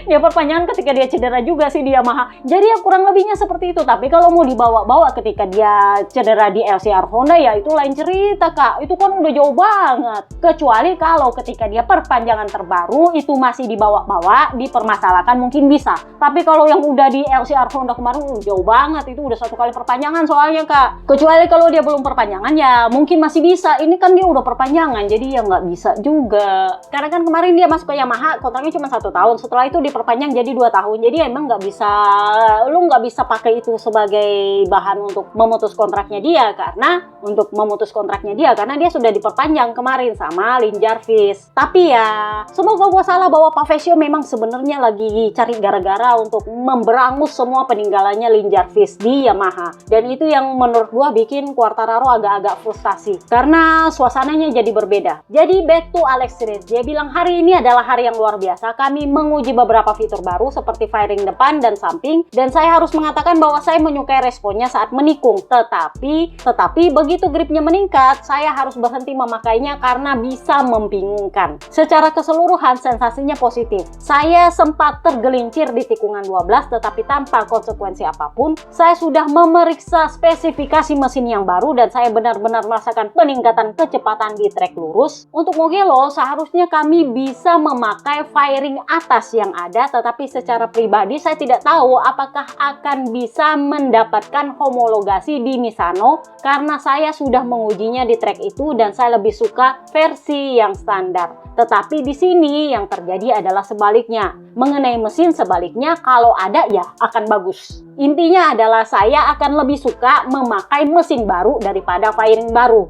[SPEAKER 1] Dia perpanjangan ketika dia cedera juga sih di Yamaha. Jadi ya kurang lebihnya seperti itu. Tapi kalau mau dibawa-bawa ketika dia cedera di LCR Honda ya itu lain cerita kak. Itu kan udah jauh banget. Kecuali kalau ketika dia perpanjangan terbaru itu masih dibawa-bawa, dipermasalahkan mungkin bisa. Tapi kalau yang udah di LCR Honda kemarin jauh banget. Itu udah 1 kali perpanjangan soalnya kak. Kecuali kalau dia belum perpanjangan ya mungkin masih bisa. Ini kan dia udah perpanjangan jadi ya nggak bisa juga. Karena kan kemarin dia masuk ke Yamaha kontraknya cuma 1 tahun. Setelah itu diperpanjang jadi 2 tahun. Jadi emang nggak bisa, lu nggak bisa pakai itu sebagai bahan untuk memutus kontraknya dia, karena dia sudah diperpanjang kemarin sama Lin Jarvis. Tapi ya semoga gua salah bahwa Pavesio memang sebenarnya lagi cari gara-gara untuk memberangus semua peninggalannya Lin Jarvis di Yamaha. Dan itu yang menurut gua bikin Quartararo agak-agak frustasi karena suasananya jadi berbeda. Jadi back to Alex Rins, dia bilang hari ini adalah hari yang luar biasa. Kami menguji beberapa fitur baru seperti fairing depan dan samping, dan saya harus mengatakan bahwa saya menyukai responnya saat menikung. Tetapi begitu gripnya meningkat, saya harus berhenti memakainya karena bisa membingungkan. Secara keseluruhan sensasinya positif. Saya sempat tergelincir di tikungan 12 tetapi tanpa konsekuensi apapun. Saya sudah memeriksa spesifikasi mesin yang baru dan saya benar-benar merasakan peningkatan kecepatan di trek lurus. Untuk Mugello seharusnya kami bisa memakai fairing atas yang ada, tetapi secara pribadi saya tidak tahu apakah akan bisa mendapatkan homologasi di Misano karena saya sudah mengujinya di trek itu dan saya lebih suka versi yang standar. Tetapi di sini yang terjadi adalah sebaliknya. Mengenai mesin sebaliknya, kalau ada ya akan bagus. Intinya adalah saya akan lebih suka memakai mesin baru daripada fairing baru.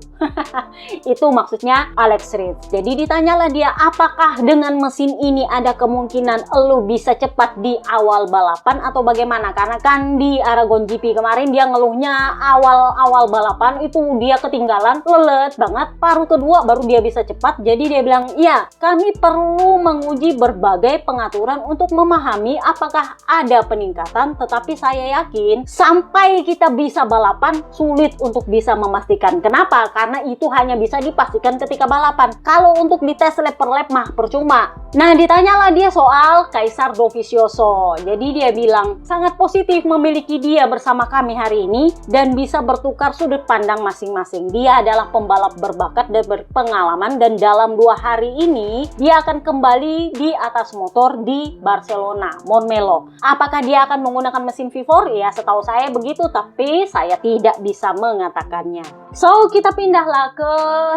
[SPEAKER 1] Itu maksudnya Alex Rins. Jadi ditanyalah dia, apakah dengan mesin ini ada kemungkinan lu bisa cepat di awal balapan atau bagaimana? Karena kan di Aragon GP kemarin dia ngeluhnya awal balapan itu dia ketinggalan, lelet banget. Paruh kedua baru dia bisa cepat. Jadi dia bilang, ya kami perlu menguji berbagai pengaturan untuk memahami apakah ada peningkatan, tetapi saya yakin sampai kita bisa balapan sulit untuk bisa memastikan. Kenapa? Karena itu hanya bisa dipastikan ketika balapan. Kalau untuk dites lap per lap mah percuma. Nah, ditanyalah dia soal Kaisar Dovizioso. Jadi dia bilang sangat positif memiliki dia bersama kami hari ini dan bisa bertukar sudut pandang masing-masing. Dia adalah pembalap berbakat dan berpengalaman dan dalam 2 hari ini dia akan kembali di atas motor di Barcelona, Montmeló. Apakah dia akan menggunakan mesin V4? Ya, setahu saya begitu, tapi saya tidak bisa mengatakannya. So, kita pindahlah ke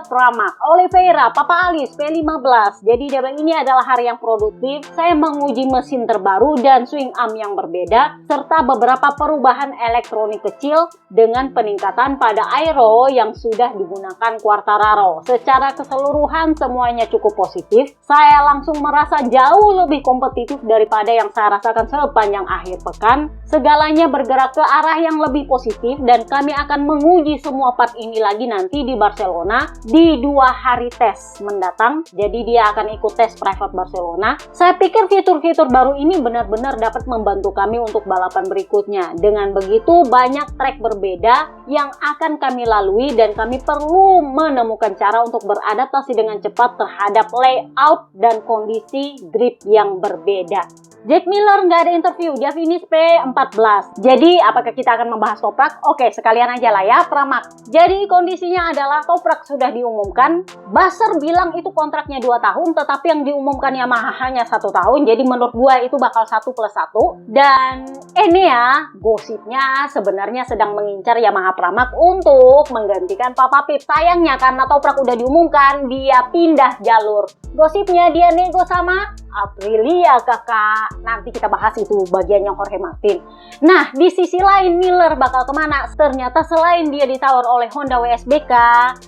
[SPEAKER 1] Pramac. Oliveira, Papa Alice, P15. Jadi dia bilang ini adalah hari yang produktif. Saya menguji mesin terbaru dan swing arm yang berbeda, serta beberapa perubahan elektronik kecil dengan peningkatan pada aero yang sudah digunakan Quartararo. Secara keseluruhan semuanya cukup positif. Saya langsung merasa jauh lebih kompetitif daripada yang saya rasakan sepanjang akhir pekan. Segalanya bergerak ke arah yang lebih positif dan kami akan menguji semua part ini lagi nanti di Barcelona di 2 hari tes mendatang. Jadi dia akan ikut tes private Barcelona. Saya pikir fitur-fitur baru ini benar-benar dapat membantu kami untuk balapan berikutnya. Dengan begitu banyak trek berbeda yang akan kami lalui dan kami perlu menemukan cara untuk beradaptasi dengan cepat terhadap layout dan kondisi grip yang berbeda. Jack Miller nggak ada interview, dia finish P14. Jadi apakah kita akan membahas Toprak? Oke, sekalian aja lah ya, Pramac. Jadi kondisinya adalah Toprak sudah diumumkan. Basser bilang itu kontraknya 2 tahun, tetapi yang diumumkan Yamaha hanya 1 tahun. Jadi menurut gua itu bakal 1+1. Dan ini ya, gosipnya sebenarnya sedang mengincar Yamaha Pramac untuk menggantikan Papa Pip. Sayangnya karena Toprak udah diumumkan, dia pindah jalur. Gosipnya dia nego sama Aprilia kakak. Nanti kita bahas itu bagiannya Jorge Martin. Nah, di sisi lain Miller bakal kemana? Ternyata selain dia ditawar oleh Honda WSBK,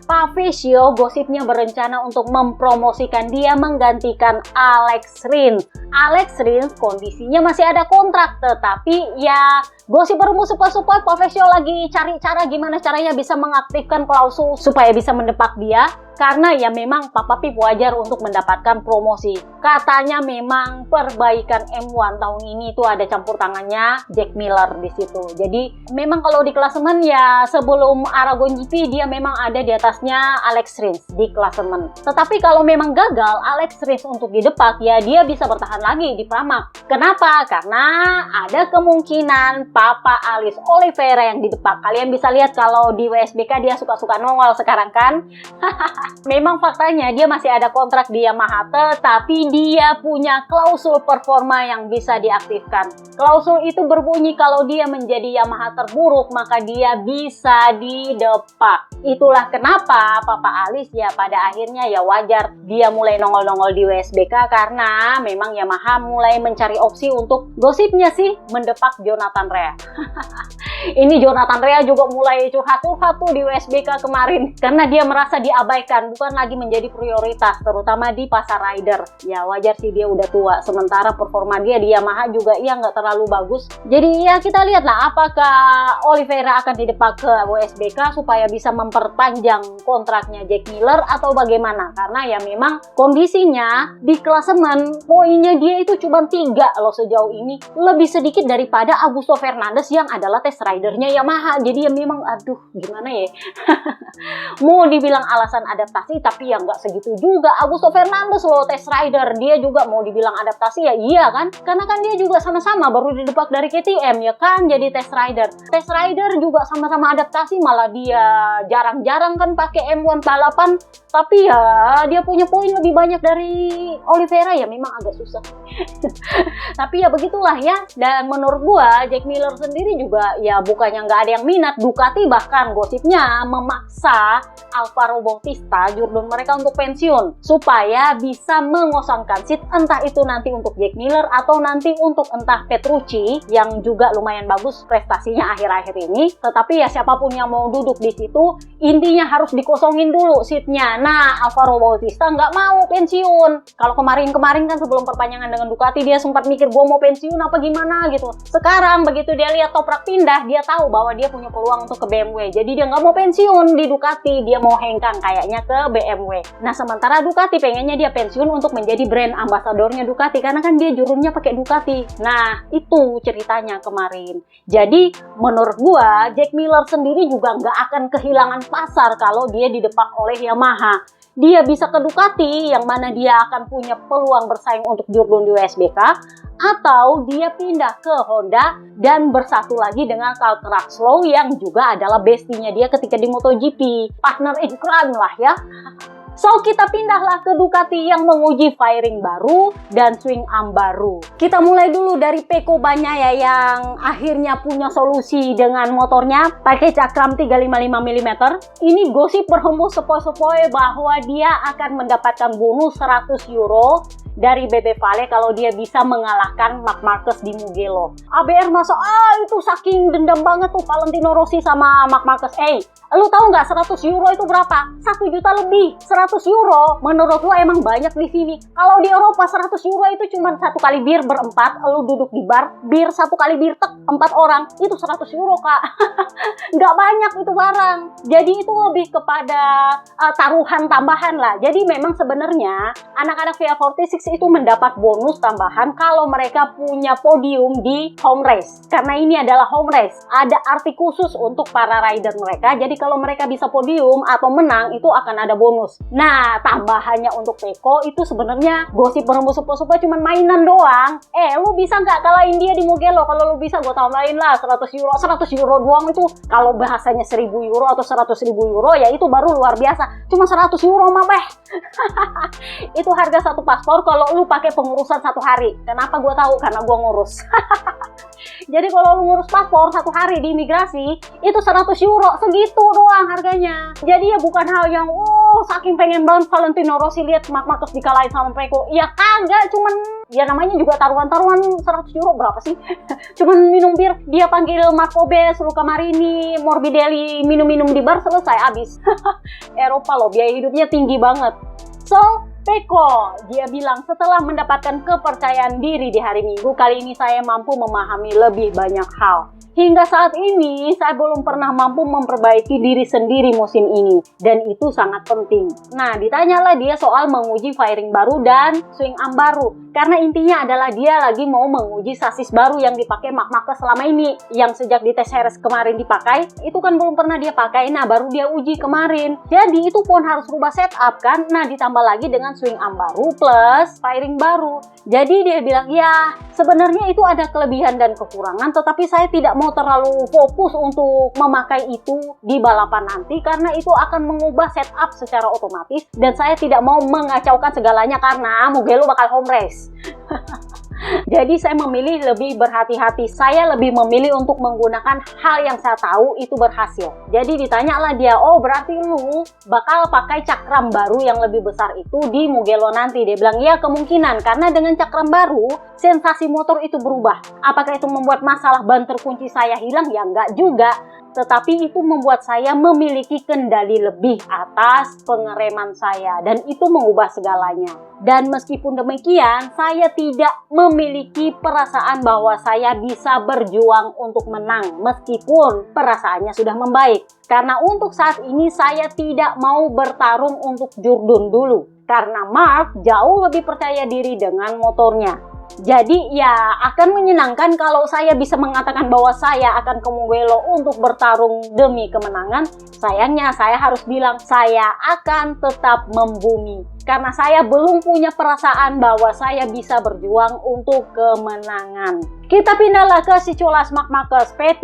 [SPEAKER 1] Pavisio gosipnya berencana untuk mempromosikan dia menggantikan Alex Rins. Alex Rins kondisinya masih ada kontrak, tetapi ya gosip berembus supaya Pavisio lagi cari cara gimana caranya bisa mengaktifkan klausul supaya bisa mendepak dia. Karena ya memang Papa Pip wajar untuk mendapatkan promosi. Katanya memang perbaikan M1 tahun ini itu ada campur tangannya Jack Miller di situ. Jadi memang kalau di klasemen ya sebelum Aragon GP dia memang ada di atasnya Alex Rins di klasemen. Tetapi kalau memang gagal Alex Rins untuk didepak ya dia bisa bertahan lagi di Pramac. Kenapa? Karena ada kemungkinan Papa Alice Oliveira yang didepak. Kalian bisa lihat kalau di WSBK dia suka-suka nongol sekarang kan. Memang faktanya dia masih ada kontrak di Yamaha, tetapi dia punya klausul performa yang bisa diaktifkan. Klausul itu berbunyi kalau dia menjadi Yamaha terburuk, maka dia bisa didepak. Itulah kenapa Papa Alice ya pada akhirnya ya wajar dia mulai nongol-nongol di WSBK karena memang Yamaha mulai mencari opsi untuk gosipnya sih mendepak Jonathan Rea. Ini Jonathan Rea juga mulai curhat-curhat tuh di WSBK kemarin karena dia merasa diabaikan perhatian, bukan lagi menjadi prioritas, terutama di pasar rider. Ya wajar sih dia udah tua, sementara performa dia di Yamaha juga nggak terlalu bagus. Jadi ya kita lihatlah apakah Oliveira akan didepak ke WSBK supaya bisa memperpanjang kontraknya Jack Miller atau bagaimana. Karena ya memang kondisinya di klasemen poinnya dia itu cuma 3 loh sejauh ini, lebih sedikit daripada Augusto Fernandes yang adalah test ridernya Yamaha. Jadi ya memang aduh gimana ya. Mau dibilang alasan adaptasi tapi ya nggak segitu juga. Augusto Fernandes loh test rider, dia juga mau dibilang adaptasi ya iya kan, karena kan dia juga sama-sama baru didepak dari KTM ya kan jadi test rider. Test rider juga sama-sama adaptasi, malah dia jarang-jarang kan pakai M1 balapan, tapi ya dia punya poin lebih banyak dari Oliveira, ya memang agak susah. Tapi ya begitulah ya. Dan menurut gua Jack Miller sendiri juga ya bukannya nggak ada yang minat. Ducati bahkan gosipnya memaksa Alvaro Bautista, jurdun mereka, untuk pensiun supaya bisa mengosongkan seat, entah itu nanti untuk Jack Miller atau nanti untuk entah Petrucci yang juga lumayan bagus prestasinya akhir-akhir ini. Tetapi ya siapapun yang mau duduk di situ intinya harus dikosongin dulu seatnya. Nah Alvaro Bautista nggak mau pensiun. Kalau kemarin kan sebelum perpanjangan dengan Ducati dia sempat mikir gue mau pensiun apa gimana gitu. Sekarang begitu dia lihat Toprak pindah, dia tahu bahwa dia punya peluang untuk ke BMW. Jadi dia nggak mau pensiun di Ducati, dia mau hengkang kayaknya ke BMW. Nah sementara Ducati pengennya dia pensiun untuk menjadi brand ambasadornya Ducati, karena kan dia jurunnya pakai Ducati. Nah itu ceritanya kemarin. Jadi menurut gua Jack Miller sendiri juga nggak akan kehilangan pasar kalau dia didepak oleh Yamaha. Dia bisa ke Ducati yang mana dia akan punya peluang bersaing untuk jurdun di WSBK, atau dia pindah ke Honda dan bersatu lagi dengan Cal Crutchlow yang juga adalah bestinya dia ketika di MotoGP, partner in crime lah ya. So kita pindahlah ke Ducati yang menguji fairing baru dan swing arm baru. Kita mulai dulu dari Pecco Bagnaia yang akhirnya punya solusi dengan motornya pakai cakram 355 mm. Ini gosip berhembus sepoi-sepoi bahwa dia akan mendapatkan bonus 100 euro dari BB Vale kalau dia bisa mengalahkan Marc Marquez di Mugello. ABR masa itu saking dendam banget tuh Valentino Rossi sama Marc Marquez. Lu tahu nggak 100 euro itu berapa? 1 juta lebih. 100 euro menurut lu emang banyak di sini. Kalau di Eropa 100 euro itu cuma 1 kali bir berempat, lu duduk di bar, bir 1 kali bir tek 4 orang, itu 100 euro kak. Nggak banyak itu barang. Jadi itu lebih kepada taruhan tambahan lah. Jadi memang sebenarnya anak-anak VIA46 itu mendapat bonus tambahan kalau mereka punya podium di home race. Karena ini adalah home race, ada arti khusus untuk para rider mereka. Jadi kalau mereka bisa podium atau menang itu akan ada bonus. Nah tambahannya untuk Pecco itu sebenarnya gosip berhembus sepoi-sepoi cuman mainan doang. Lu bisa nggak kalahin dia di Mugello? Kalau lu bisa gue tambahin lah 100 euro. 100 euro doang itu kalau bahasanya 1000 euro atau 100.000 euro ya itu baru luar biasa. Cuma 100 euro mah itu harga satu paspor kalau lu pakai pengurusan 1 hari. Kenapa gue tahu? Karena gue ngurus. Jadi kalau lu ngurus paspor 1 hari di imigrasi itu 100 euro, segitu doang harganya. Jadi ya bukan hal yang saking pengen banget Valentino Rossi lihat Marc Marquez dikalahin sama Pecco. Ya kagak, cuman ya namanya juga taruhan-taruhan. 100 euro berapa sih? Cuman minum bir, dia panggil Marco Bez, Luca Marini, Morbidelli minum-minum di bar, selesai habis. Eropa loh biaya hidupnya tinggi banget. So Pecco, dia bilang setelah mendapatkan kepercayaan diri di hari Minggu, kali ini saya mampu memahami lebih banyak hal. Hingga saat ini, saya belum pernah mampu memperbaiki diri sendiri musim ini. Dan itu sangat penting. Nah, ditanyalah dia soal menguji fairing baru dan swing arm baru. Karena intinya adalah dia lagi mau menguji sasis baru yang dipakai Marc Marquez selama ini. Yang sejak di tes Jerez kemarin dipakai, itu kan belum pernah dia pakai. Nah, baru dia uji kemarin. Jadi, itu pun harus rubah setup kan. Nah, ditambah lagi dengan swing arm baru plus fairing baru. Jadi, dia bilang, ya sebenarnya itu ada kelebihan dan kekurangan. Tetapi saya tidak mau terlalu fokus untuk memakai itu di balapan nanti karena itu akan mengubah setup secara otomatis dan saya tidak mau mengacaukan segalanya karena Mugello bakal home race. Jadi saya memilih lebih berhati-hati. Saya lebih memilih untuk menggunakan hal yang saya tahu itu berhasil. Jadi ditanyalah dia, berarti lu bakal pakai cakram baru yang lebih besar itu di Mugello nanti? Dia bilang, ya kemungkinan, karena dengan cakram baru, sensasi motor itu berubah. Apakah itu membuat masalah ban terkunci saya hilang? Ya enggak juga. tetapi itu membuat saya memiliki kendali lebih atas pengereman saya dan itu mengubah segalanya. Dan meskipun demikian, saya tidak memiliki perasaan bahwa saya bisa berjuang untuk menang meskipun perasaannya sudah membaik. Karena untuk saat ini saya tidak mau bertarung untuk Jurdun dulu. Karena Mark jauh lebih percaya diri dengan motornya. Jadi ya akan menyenangkan kalau saya bisa mengatakan bahwa saya akan ke Mugello untuk bertarung demi kemenangan. Sayangnya saya harus bilang saya akan tetap membumi. Karena saya belum punya perasaan bahwa saya bisa berjuang untuk kemenangan. Kita pindahlah ke si Colas Marc Marquez P3.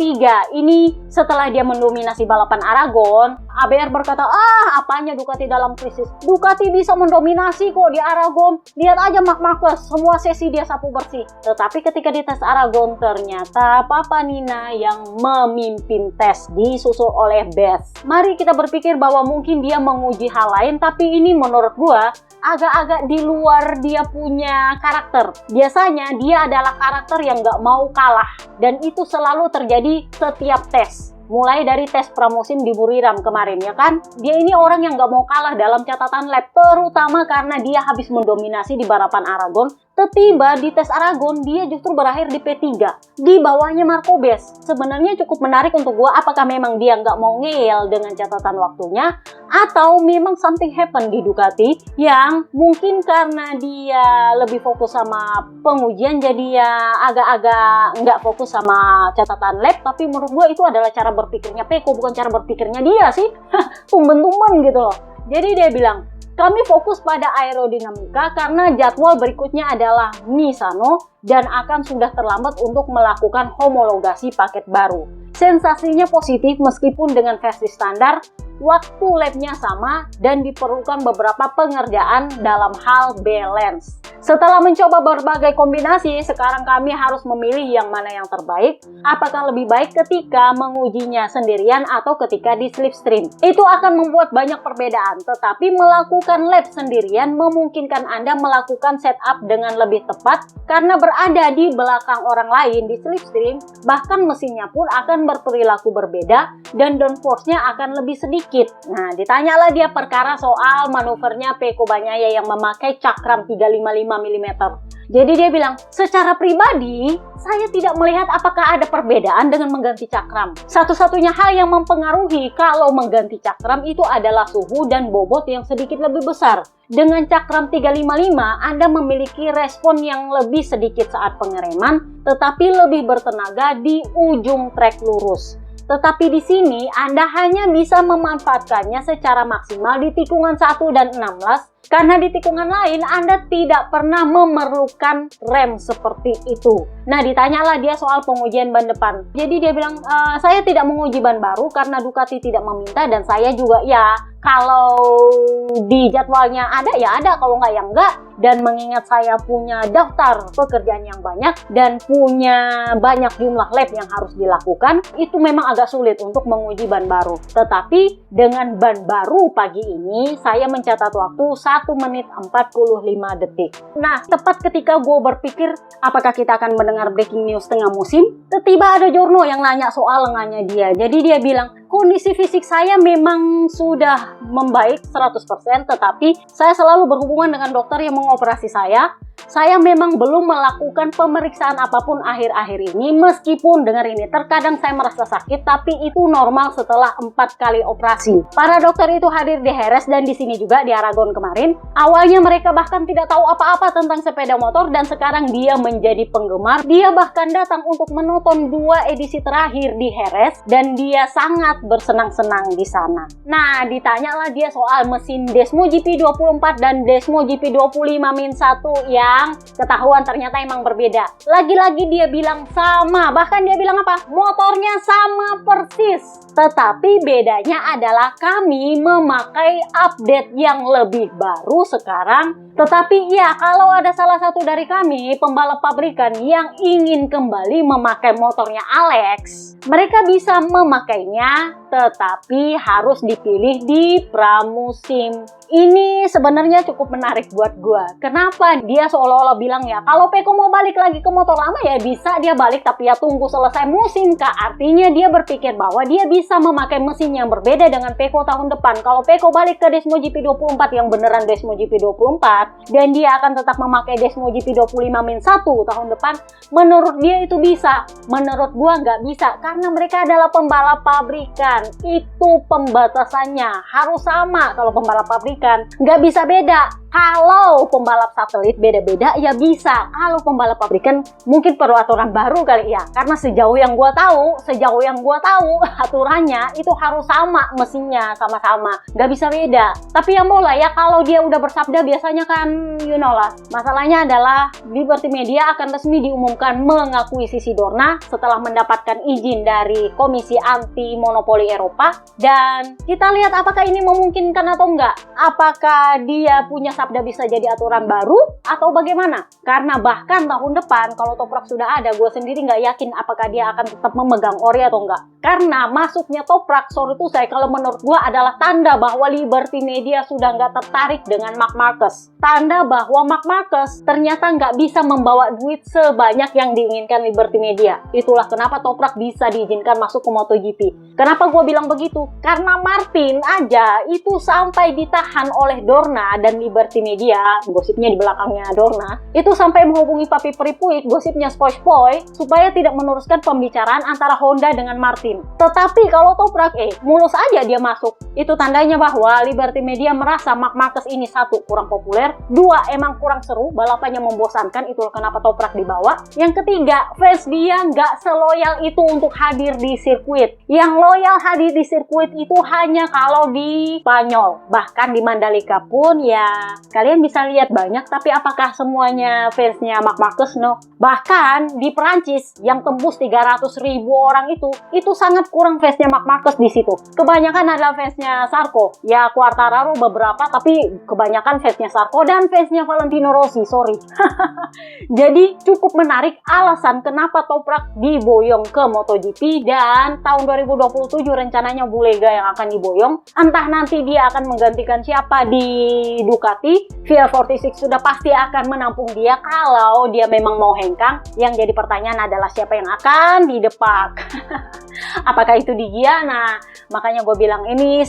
[SPEAKER 1] Ini setelah dia mendominasi balapan Aragon, ABR berkata, apanya Ducati dalam krisis? Ducati bisa mendominasi kok di Aragon. Lihat aja Marc Marquez, semua sesi dia sapu bersih. Tetapi ketika di tes Aragon, ternyata Papa Nina yang memimpin tes, disusul oleh Beth. Mari kita berpikir bahwa mungkin dia menguji hal lain, tapi ini menurut gua agak-agak di luar dia punya karakter. Biasanya dia adalah karakter yang gak mau kalah, dan itu selalu terjadi setiap tes. Mulai dari tes pramusim di Buriram kemarin, ya kan? Dia ini orang yang gak mau kalah dalam catatan lap, terutama karena dia habis mendominasi di balapan Aragon. Tiba di tes Aragon, dia justru berakhir di P3, di bawahnya Marco Bes. Sebenarnya cukup menarik untuk gua, apakah memang dia nggak mau ngeyel dengan catatan waktunya, atau memang something happen di Ducati, yang mungkin karena dia lebih fokus sama pengujian, jadi ya agak-agak nggak fokus sama catatan lap. Tapi menurut gua itu adalah cara berpikirnya Pecco, bukan cara berpikirnya dia sih. Tumben-tumben gitu loh. Jadi dia bilang, kami fokus pada aerodinamika karena jadwal berikutnya adalah Misano dan akan sudah terlambat untuk melakukan homologasi paket baru. Sensasinya positif meskipun dengan versi standar, waktu lapnya sama dan diperlukan beberapa pengerjaan dalam hal balance. Setelah mencoba berbagai kombinasi, sekarang kami harus memilih yang mana yang terbaik. Apakah lebih baik ketika mengujinya sendirian atau ketika di slipstream? Itu akan membuat banyak perbedaan, tetapi melakukan lap sendirian memungkinkan Anda melakukan setup dengan lebih tepat karena berada di belakang orang lain di slipstream, bahkan mesinnya pun akan berperilaku berbeda dan downforce-nya akan lebih sedikit. Nah, ditanyalah dia perkara soal manuvernya Pecco Bagnaia yang memakai cakram 355 mm. Jadi dia bilang, secara pribadi saya tidak melihat apakah ada perbedaan dengan mengganti cakram. Satu-satunya hal yang mempengaruhi kalau mengganti cakram itu adalah suhu dan bobot yang sedikit lebih besar. Dengan cakram 355, Anda memiliki respon yang lebih sedikit saat pengereman, tetapi lebih bertenaga di ujung trek lurus. Tetapi di sini Anda hanya bisa memanfaatkannya secara maksimal di tikungan 1 dan 16 karena di tikungan lain Anda tidak pernah memerlukan rem seperti itu. Nah, ditanyalah dia soal pengujian ban depan. Jadi dia bilang, saya tidak menguji ban baru karena Ducati tidak meminta dan saya juga ya kalau di jadwalnya ada ya ada, kalau nggak ya nggak. Dan mengingat saya punya daftar pekerjaan yang banyak dan punya banyak jumlah lap yang harus dilakukan, itu memang agak sulit untuk menguji ban baru. Tetapi dengan ban baru pagi ini, saya mencatat waktu 1 menit 45 detik. Nah, tepat ketika gue berpikir apakah kita akan mendengar breaking news tengah musim, tiba ada Giorno yang nanya soal lengannya dia. Jadi dia bilang, kondisi fisik saya memang sudah membaik 100%, tetapi saya selalu berhubungan dengan dokter yang mengoperasi saya. Saya memang belum melakukan pemeriksaan apapun akhir-akhir ini, meskipun dengar ini terkadang saya merasa sakit, tapi itu normal setelah 4 kali operasi. Para dokter itu hadir di Jerez dan di sini juga di Aragon kemarin. Awalnya mereka bahkan tidak tahu apa-apa tentang sepeda motor dan sekarang dia menjadi penggemar. Dia bahkan datang untuk menonton 2 edisi terakhir di Jerez dan dia sangat bersenang-senang di sana. Nah, ditanyalah dia soal mesin Desmo GP24 dan Desmo GP25-1 yang ketahuan ternyata emang berbeda. Lagi-lagi dia bilang sama, bahkan dia bilang apa? Motornya sama persis. Tetapi bedanya adalah kami memakai update yang lebih baru sekarang. Tetapi ya, kalau ada salah satu dari kami, pembalap pabrikan yang ingin kembali memakai motornya Alex, mereka bisa memakainya. tetapi harus dipilih di pramusim. Ini sebenarnya cukup menarik buat gua. Kenapa dia seolah-olah bilang ya, kalau Peko mau balik lagi ke motor lama ya bisa dia balik, tapi ya tunggu selesai musim, Kak. Artinya dia berpikir bahwa dia bisa memakai mesin yang berbeda dengan Peko tahun depan. Kalau Peko balik ke Desmo GP24 yang beneran Desmo GP24 dan dia akan tetap memakai Desmo GP25-1 tahun depan, menurut dia itu bisa. Menurut gua nggak bisa, karena mereka adalah pembalap pabrikan. Itu pembatasannya harus sama. Kalau pembalap pabrikan nggak bisa beda. Kalau pembalap satelit beda-beda ya bisa. Kalau pembalap pabrikan mungkin perlu aturan baru kali ya. Karena sejauh yang gua tahu aturannya itu harus sama, mesinnya sama-sama, nggak bisa beda. Tapi yang bola ya, kalau dia udah bersabda biasanya kan you know lah. Masalahnya adalah Liberty Media akan resmi diumumkan mengakuisisi Dorna setelah mendapatkan izin dari Komisi Anti Monopoli Eropa, dan kita lihat apakah ini memungkinkan atau enggak. Apakah dia punya sabda bisa jadi aturan baru atau bagaimana? Karena bahkan tahun depan kalau Toprak sudah ada, gue sendiri nggak yakin apakah dia akan tetap memegang ori atau enggak. Karena masuknya Toprak, sorry to say, kalau menurut gue adalah tanda bahwa Liberty Media sudah nggak tertarik dengan Marc Marquez. Tanda bahwa Marc Marquez ternyata nggak bisa membawa duit sebanyak yang diinginkan Liberty Media. Itulah kenapa Toprak bisa diizinkan masuk ke MotoGP. Kenapa gue bilang begitu? Karena Martin aja itu sampai ditahan oleh Dorna dan Liberty Media, gosipnya di belakangnya Dorna, itu sampai menghubungi Papi Peripuit, gosipnya Spoy supaya tidak meneruskan pembicaraan antara Honda dengan Martin. Tetapi kalau Toprak mulus aja dia masuk. Itu tandanya bahwa Liberty Media merasa Marc Marquez ini satu, kurang populer, dua, emang kurang seru, balapannya membosankan, itulah kenapa Toprak dibawa. Yang ketiga, fans dia nggak seloyal itu untuk hadir di sirkuit. Yang loyal hadir di sirkuit itu hanya kalau di Spanyol. Bahkan di Mandalika pun ya kalian bisa lihat banyak, tapi apakah semuanya fansnya Marc Marquez? No. Bahkan di Perancis yang tembus 300.000 orang itu sangat kurang fansnya Marc Marquez di situ. Kebanyakan adalah fansnya Sarko. Ya Quartararo beberapa, tapi kebanyakan fansnya Sarko dan fansnya Valentino Rossi, sorry. Jadi cukup menarik alasan kenapa Toprak diboyong ke MotoGP, dan tahun 2027 rencananya Bulega yang akan diboyong. Entah nanti dia akan menggantikan siapa di Ducati. VR46 sudah pasti akan menampung dia kalau dia memang mau hengkang. Yang jadi pertanyaan adalah siapa yang akan didepak. Apakah itu di Gia? Nah, makanya gue bilang ini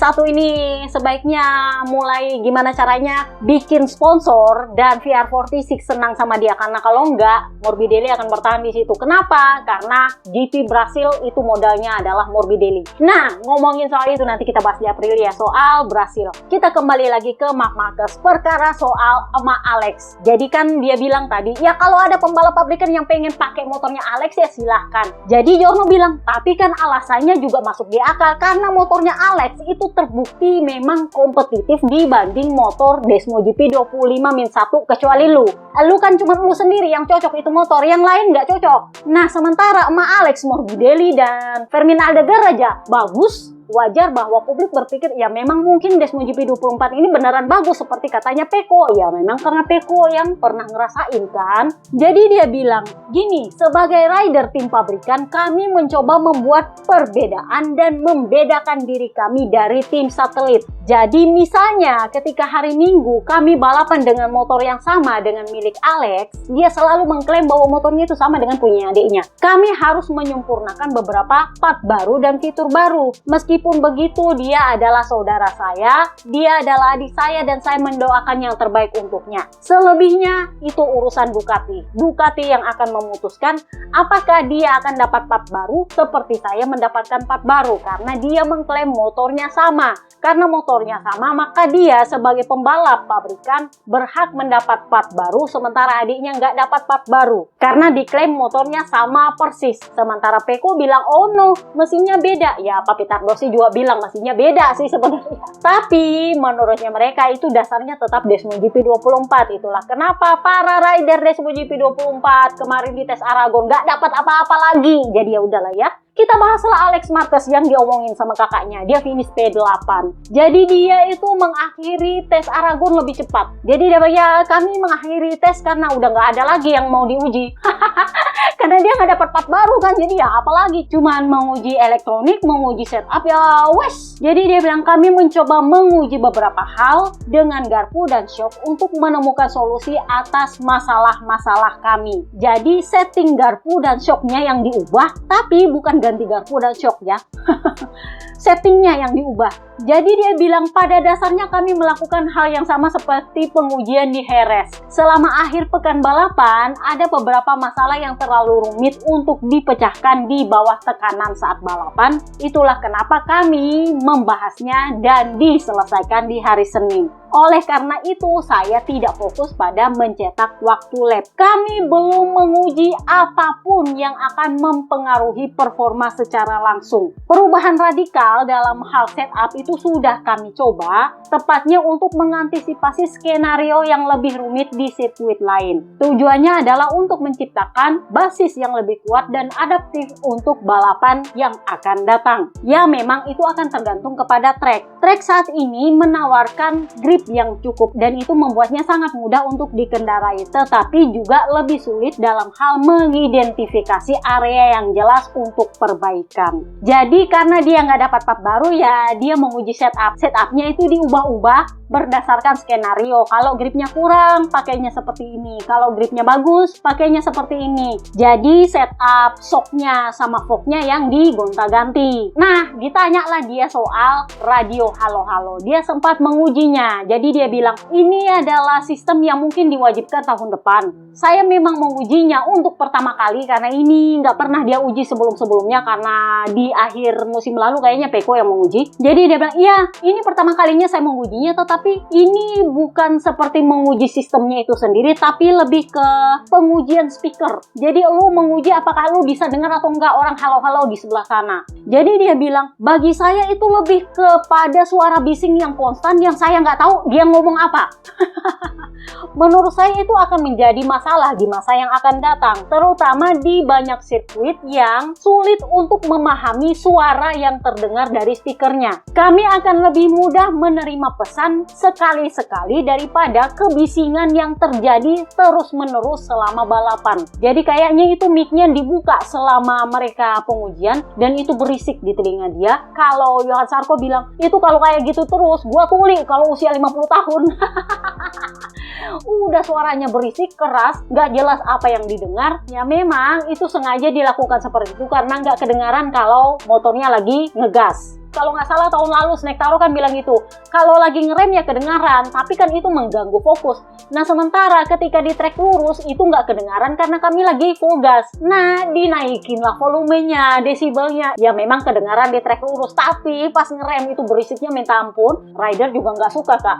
[SPEAKER 1] sebaiknya mulai gimana caranya bikin sponsor dan VR46 senang sama dia, karena kalau enggak Morbidelli akan bertahan di situ. Kenapa? Karena GP Brasil itu modalnya adalah Morbidelli. Nah, ngomongin soal itu nanti kita bahas di April ya, soal Brasil. Kita kembali lagi ke Marc Marquez, perkara soal emak Alex. Jadi kan dia bilang tadi, ya kalau ada pembalap pabrikan yang pengen pakai motornya Alex ya silahkan. Jadi Giorno bilang, tapi kan alasannya juga masuk di akal, karena motornya Alex itu terbukti memang kompetitif dibanding motor Desmo GP 25-1, kecuali lu kan cuma lu sendiri yang cocok itu motor, yang lain nggak cocok. Nah, sementara emak Alex, Morbidelli dan Fermin Aldegar aja bagus. Wajar bahwa publik berpikir ya memang mungkin Desmo GP24 ini beneran bagus seperti katanya Peko. Ya memang karena Peko yang pernah ngerasain kan. Jadi dia bilang gini, sebagai rider tim pabrikan kami mencoba membuat perbedaan dan membedakan diri kami dari tim satelit. Jadi misalnya ketika hari Minggu kami balapan dengan motor yang sama dengan milik Alex, dia selalu mengklaim bahwa motornya itu sama dengan punya adiknya. Kami harus menyempurnakan beberapa part baru dan fitur baru. Meskipun begitu, dia adalah saudara saya, dia adalah adik saya, dan saya mendoakan yang terbaik untuknya. Selebihnya itu urusan Ducati. Ducati yang akan memutuskan apakah dia akan dapat part baru seperti saya mendapatkan part baru, karena dia mengklaim motornya sama. Karena motornya sama, maka dia sebagai pembalap pabrikan berhak mendapat part baru, sementara adiknya nggak dapat part baru. Karena diklaim motornya sama persis. Sementara Peko bilang, oh no, mesinnya beda. Ya, Papi Tardosi juga bilang mesinnya beda sih sebenarnya. Tapi menurutnya mereka itu dasarnya tetap Desmo GP24. Itulah kenapa para rider Desmo GP24 kemarin di tes Aragon nggak dapat apa-apa lagi. Jadi ya udahlah ya. Kita bahaslah Alex Marquez yang diomongin sama kakaknya. Dia finish P8. Jadi dia itu mengakhiri tes Aragon lebih cepat. Jadi dia kami mengakhiri tes karena udah nggak ada lagi yang mau diuji. Karena dia nggak dapat part baru kan, jadi ya apalagi cuman menguji elektronik, menguji setup ya wes. Jadi dia bilang kami mencoba menguji beberapa hal dengan garpu dan shock untuk menemukan solusi atas masalah-masalah kami. Jadi setting garpu dan shocknya yang diubah, tapi bukan ganti garpu dan shock ya. Settingnya yang diubah. Jadi dia bilang pada dasarnya kami melakukan hal yang sama seperti pengujian di Jerez. Selama akhir pekan balapan, ada beberapa masalah yang terlalu rumit untuk dipecahkan di bawah tekanan saat balapan. Itulah kenapa kami membahasnya dan diselesaikan di hari Senin. Oleh karena itu, saya tidak fokus pada mencetak waktu lap. Kami belum menguji apapun yang akan mempengaruhi performa secara langsung. Perubahan radikal dalam hal setup itu sudah kami coba, tepatnya untuk mengantisipasi skenario yang lebih rumit di sirkuit lain. Tujuannya adalah untuk menciptakan basis yang lebih kuat dan adaptif untuk balapan yang akan datang. Ya, memang itu akan tergantung kepada track. Track saat ini menawarkan grip yang cukup dan itu membuatnya sangat mudah untuk dikendarai, tetapi juga lebih sulit dalam hal mengidentifikasi area yang jelas untuk perbaikan. Jadi karena dia nggak dapat part baru ya dia menguji setupnya itu diubah-ubah berdasarkan skenario. Kalau gripnya kurang pakainya seperti ini, kalau gripnya bagus pakainya seperti ini. Jadi setup shocknya sama fognya yang digonta-ganti. Nah, ditanyalah dia soal radio halo-halo. Dia sempat mengujinya. Jadi dia bilang ini adalah sistem yang mungkin diwajibkan tahun depan. Saya memang mengujinya untuk pertama kali karena ini nggak pernah dia uji sebelum-sebelumnya karena di akhir musim lalu kayaknya Peko yang menguji. Jadi dia bilang iya ini pertama kalinya saya mengujinya, tetapi ini bukan seperti menguji sistemnya itu sendiri tapi lebih ke pengujian speaker. Jadi lu menguji apakah lu bisa dengar atau enggak orang halo-halo di sebelah sana. Jadi dia bilang bagi saya itu lebih kepada suara bising yang konstan yang saya nggak tahu dia ngomong apa. Menurut saya itu akan menjadi masalah di masa yang akan datang, terutama di banyak sirkuit yang sulit untuk memahami suara yang terdengar dari speakernya. Kami akan lebih mudah menerima pesan sekali-sekali daripada kebisingan yang terjadi terus-menerus selama balapan. Jadi kayaknya itu mic-nya dibuka selama mereka pengujian dan itu berisik di telinga dia. Kalau Johan Sarko bilang, itu kalau kayak gitu terus, gua tuli kalau usia 50 tahun. Udah suaranya berisik, keras, nggak jelas apa yang didengar. Ya memang itu sengaja dilakukan seperti itu karena nggak kedengaran kalau motornya lagi ngegas. Kalau nggak salah tahun lalu Snack Taro kan bilang gitu, kalau lagi ngerem ya kedengaran, tapi kan itu mengganggu fokus. Nah sementara ketika di trek lurus itu nggak kedengaran karena kami lagi full gas. Nah dinaikinlah volumenya, desibelnya. Ya memang kedengaran di trek lurus, tapi pas ngerem itu berisiknya minta ampun. Rider juga nggak suka kak.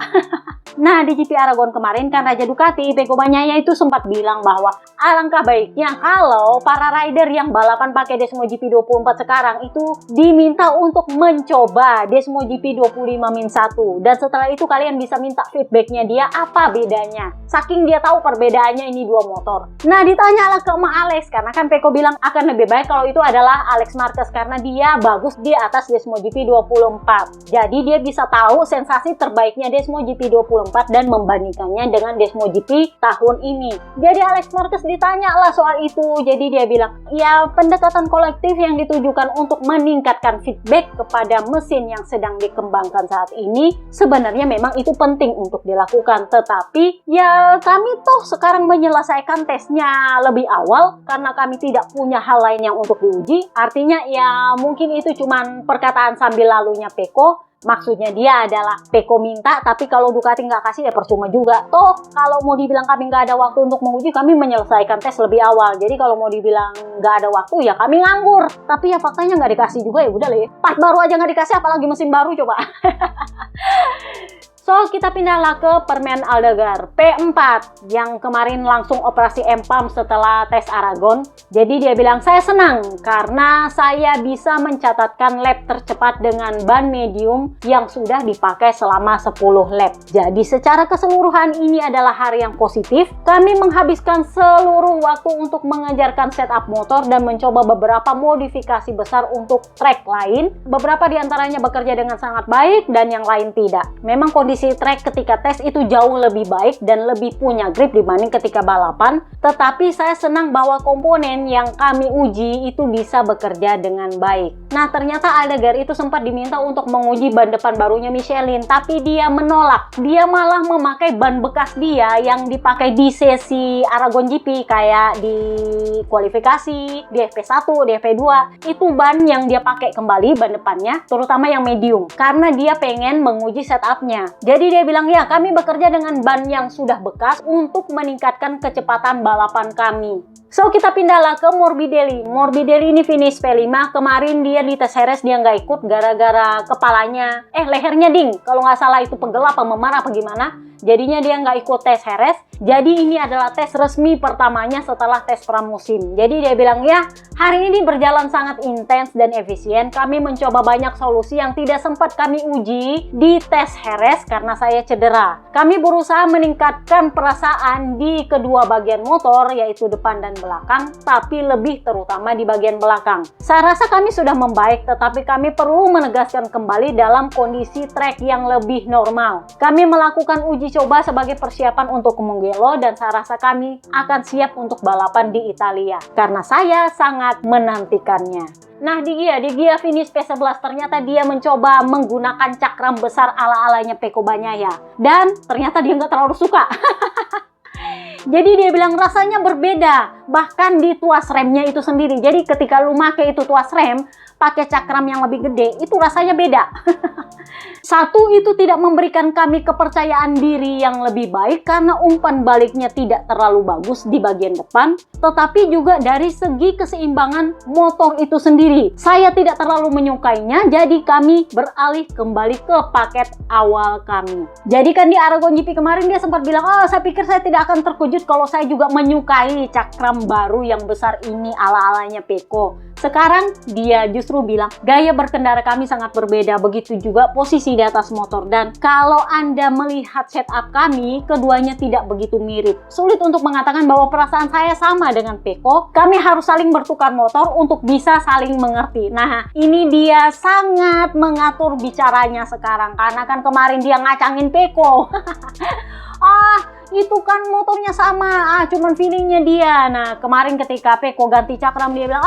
[SPEAKER 1] Nah di GP Aragon kemarin kan Raja Ducati, Pecco Bagnaia itu sempat bilang bahwa alangkah baiknya kalau para rider yang balapan pakai Desmo GP 24 sekarang itu diminta untuk mencoba Desmo GP 25-1 dan setelah itu kalian bisa minta feedbacknya dia apa bedanya. Saking dia tahu perbedaannya ini dua motor. Nah ditanyalah ke Emak Alex karena kan Pecco bilang akan lebih baik kalau itu adalah Alex Marquez karena dia bagus di atas Desmo GP 24. Jadi dia bisa tahu sensasi terbaiknya Desmo GP 24 dan membandingkannya dengan Desmo GP tahun ini. Jadi Alex Marquez ditanyalah soal itu. Jadi dia bilang, ya pendekatan kolektif yang ditujukan untuk meningkatkan feedback kepada mesin yang sedang dikembangkan saat ini sebenarnya memang itu penting untuk dilakukan. Tetapi ya kami toh sekarang menyelesaikan tesnya lebih awal karena kami tidak punya hal lain yang untuk diuji. Artinya ya mungkin itu cuman perkataan sambil lalunya Pecco. Maksudnya dia adalah Pecco minta, tapi kalau Ducati nggak kasih ya percuma juga. Toh kalau mau dibilang kami nggak ada waktu untuk menguji, kami menyelesaikan tes lebih awal. Jadi kalau mau dibilang nggak ada waktu ya kami nganggur. Tapi ya faktanya nggak dikasih juga ya udah lah. Part baru aja nggak dikasih, apalagi mesin baru coba. So, kita pindahlah ke permen Aldegar P4 yang kemarin langsung operasi empam setelah tes Aragon. Jadi dia bilang, saya senang karena saya bisa mencatatkan lap tercepat dengan ban medium yang sudah dipakai selama 10 lap. Jadi secara keseluruhan ini adalah hari yang positif. Kami menghabiskan seluruh waktu untuk mengejarkan setup motor dan mencoba beberapa modifikasi besar untuk trek lain. Beberapa diantaranya bekerja dengan sangat baik dan yang lain tidak. Memang kondisi trek ketika tes itu jauh lebih baik dan lebih punya grip dibanding ketika balapan, tetapi saya senang bahwa komponen yang kami uji itu bisa bekerja dengan baik. Nah, ternyata Aldegar itu sempat diminta untuk menguji ban depan barunya Michelin, tapi dia menolak. Dia malah memakai ban bekas dia yang dipakai di sesi Aragon GP, kayak di kualifikasi, di FP1, di FP2. Itu ban yang dia pakai kembali, ban depannya, terutama yang medium, karena dia pengen menguji setupnya. Jadi dia bilang, ya kami bekerja dengan ban yang sudah bekas untuk meningkatkan kecepatan balapan kami. So, kita pindahlah ke Morbidelli. Morbidelli ini finish P5. Kemarin dia di tes Jerez dia nggak ikut gara-gara kepalanya, lehernya ding. Kalau nggak salah itu pegel apa memar apa gimana. Jadinya dia nggak ikut tes Jerez. Jadi ini adalah tes resmi pertamanya setelah tes pramusim. Jadi dia bilang, ya hari ini berjalan sangat intens dan efisien. Kami mencoba banyak solusi yang tidak sempat kami uji di tes Jerez karena saya cedera. Kami berusaha meningkatkan perasaan di kedua bagian motor, yaitu depan dan belakang, tapi lebih terutama di bagian belakang. Saya rasa kami sudah membaik, tetapi kami perlu menegaskan kembali dalam kondisi trek yang lebih normal. Kami melakukan uji coba sebagai persiapan untuk Mugello dan saya rasa kami akan siap untuk balapan di Italia karena saya sangat menantikannya. Nah, di Gia finish P11 ternyata dia mencoba menggunakan cakram besar ala-alanya Pecco Bagnaia dan ternyata dia nggak terlalu suka. Jadi dia bilang rasanya berbeda, bahkan di tuas remnya itu sendiri. Jadi ketika lu pakai itu tuas rem, pakai cakram yang lebih gede, itu rasanya beda. Satu, itu tidak memberikan kami kepercayaan diri yang lebih baik karena umpan baliknya tidak terlalu bagus di bagian depan, tetapi juga dari segi keseimbangan motor itu sendiri. Saya tidak terlalu menyukainya, jadi kami beralih kembali ke paket awal kami. Jadi kan di Aragon GP kemarin dia sempat bilang, oh saya pikir saya tidak akan terkejut kalau saya juga menyukai cakram baru yang besar ini ala-alanya Pecco. Sekarang dia justru bilang, gaya berkendara kami sangat berbeda, begitu juga posisi di atas motor. Dan kalau Anda melihat setup kami, keduanya tidak begitu mirip. Sulit untuk mengatakan bahwa perasaan saya sama dengan Pecco. Kami harus saling bertukar motor untuk bisa saling mengerti. Nah, ini dia sangat mengatur bicaranya sekarang, karena kan kemarin dia ngacangin Pecco. Itu kan motornya sama, cuman feelingnya dia. Nah, kemarin ketika Pecco ganti cakram, dia bilang,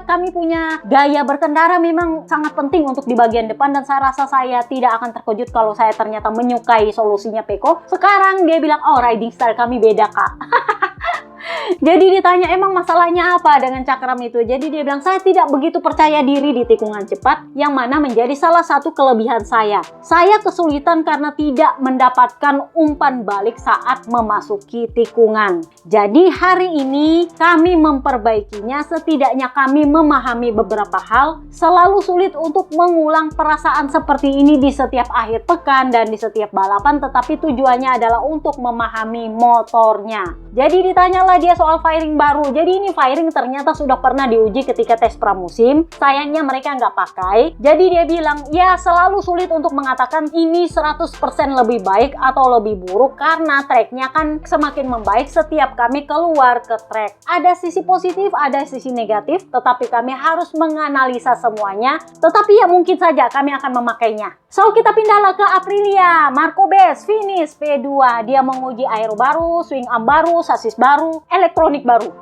[SPEAKER 1] kami punya gaya berkendara memang sangat penting untuk di bagian depan dan saya rasa saya tidak akan terkejut kalau saya ternyata menyukai solusinya Pecco. Sekarang dia bilang, riding style kami beda, Kak. Jadi ditanya emang masalahnya apa dengan cakram itu. Jadi dia bilang, saya tidak begitu percaya diri di tikungan cepat, yang mana menjadi salah satu kelebihan saya. Saya kesulitan karena tidak mendapatkan umpan balik saat memasuki tikungan. Jadi hari ini kami memperbaikinya, setidaknya kami memahami beberapa hal. Selalu sulit untuk mengulang perasaan seperti ini di setiap akhir pekan dan di setiap balapan, tetapi tujuannya adalah untuk memahami motornya. Jadi ditanyalah dia soal fairing baru. Jadi ini fairing ternyata sudah pernah diuji ketika tes pramusim. Sayangnya mereka nggak pakai. Jadi dia bilang, ya selalu sulit untuk mengatakan ini 100% lebih baik atau lebih buruk karena treknya kan semakin membaik setiap kami keluar ke trek. Ada sisi positif, ada sisi negatif, tetapi kami harus menganalisa semuanya. Tetapi ya mungkin saja kami akan memakainya. So, kita pindahlah ke Aprilia. Marco Bes finish P2. Dia menguji aero baru, swing arm baru, sasis baru, elektronik baru.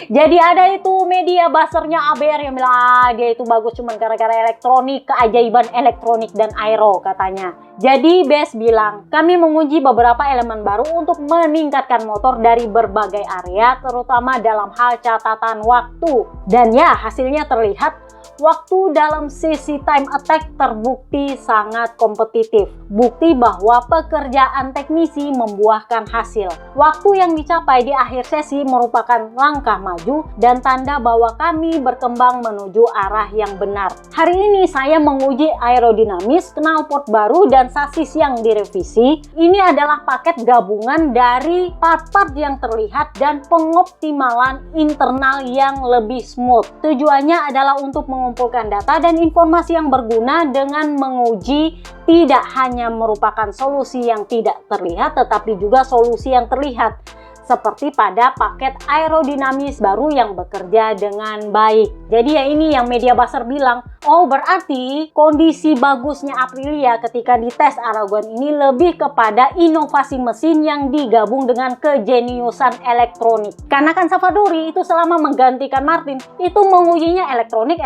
[SPEAKER 1] Jadi ada itu media buzzernya ABR yang bilang, dia itu bagus cuma gara-gara elektronik, keajaiban elektronik dan aero katanya. Jadi Bes bilang, kami menguji beberapa elemen baru untuk meningkatkan motor dari berbagai area, terutama dalam hal catatan waktu. Dan ya, hasilnya terlihat Waktu dalam sesi time attack terbukti sangat kompetitif. Bukti bahwa pekerjaan teknisi membuahkan hasil. Waktu yang dicapai di akhir sesi merupakan langkah maju dan tanda bahwa kami berkembang menuju arah yang benar. Hari ini saya menguji aerodinamis, knalpot baru, dan sasis yang direvisi. Ini adalah paket gabungan dari part-part yang terlihat dan pengoptimalan internal yang lebih smooth. Tujuannya adalah untuk mengumpulkan data dan informasi yang berguna dengan menguji tidak hanya merupakan solusi yang tidak terlihat tetapi juga solusi yang terlihat, seperti pada paket aerodinamis baru yang bekerja dengan baik. Jadi ya ini yang media buzzer bilang, oh berarti kondisi bagusnya Aprilia ketika dites Aragon ini lebih kepada inovasi mesin yang digabung dengan kejeniusan elektronik. Karena kan Savadori itu selama menggantikan Martin itu mengujinya elektronik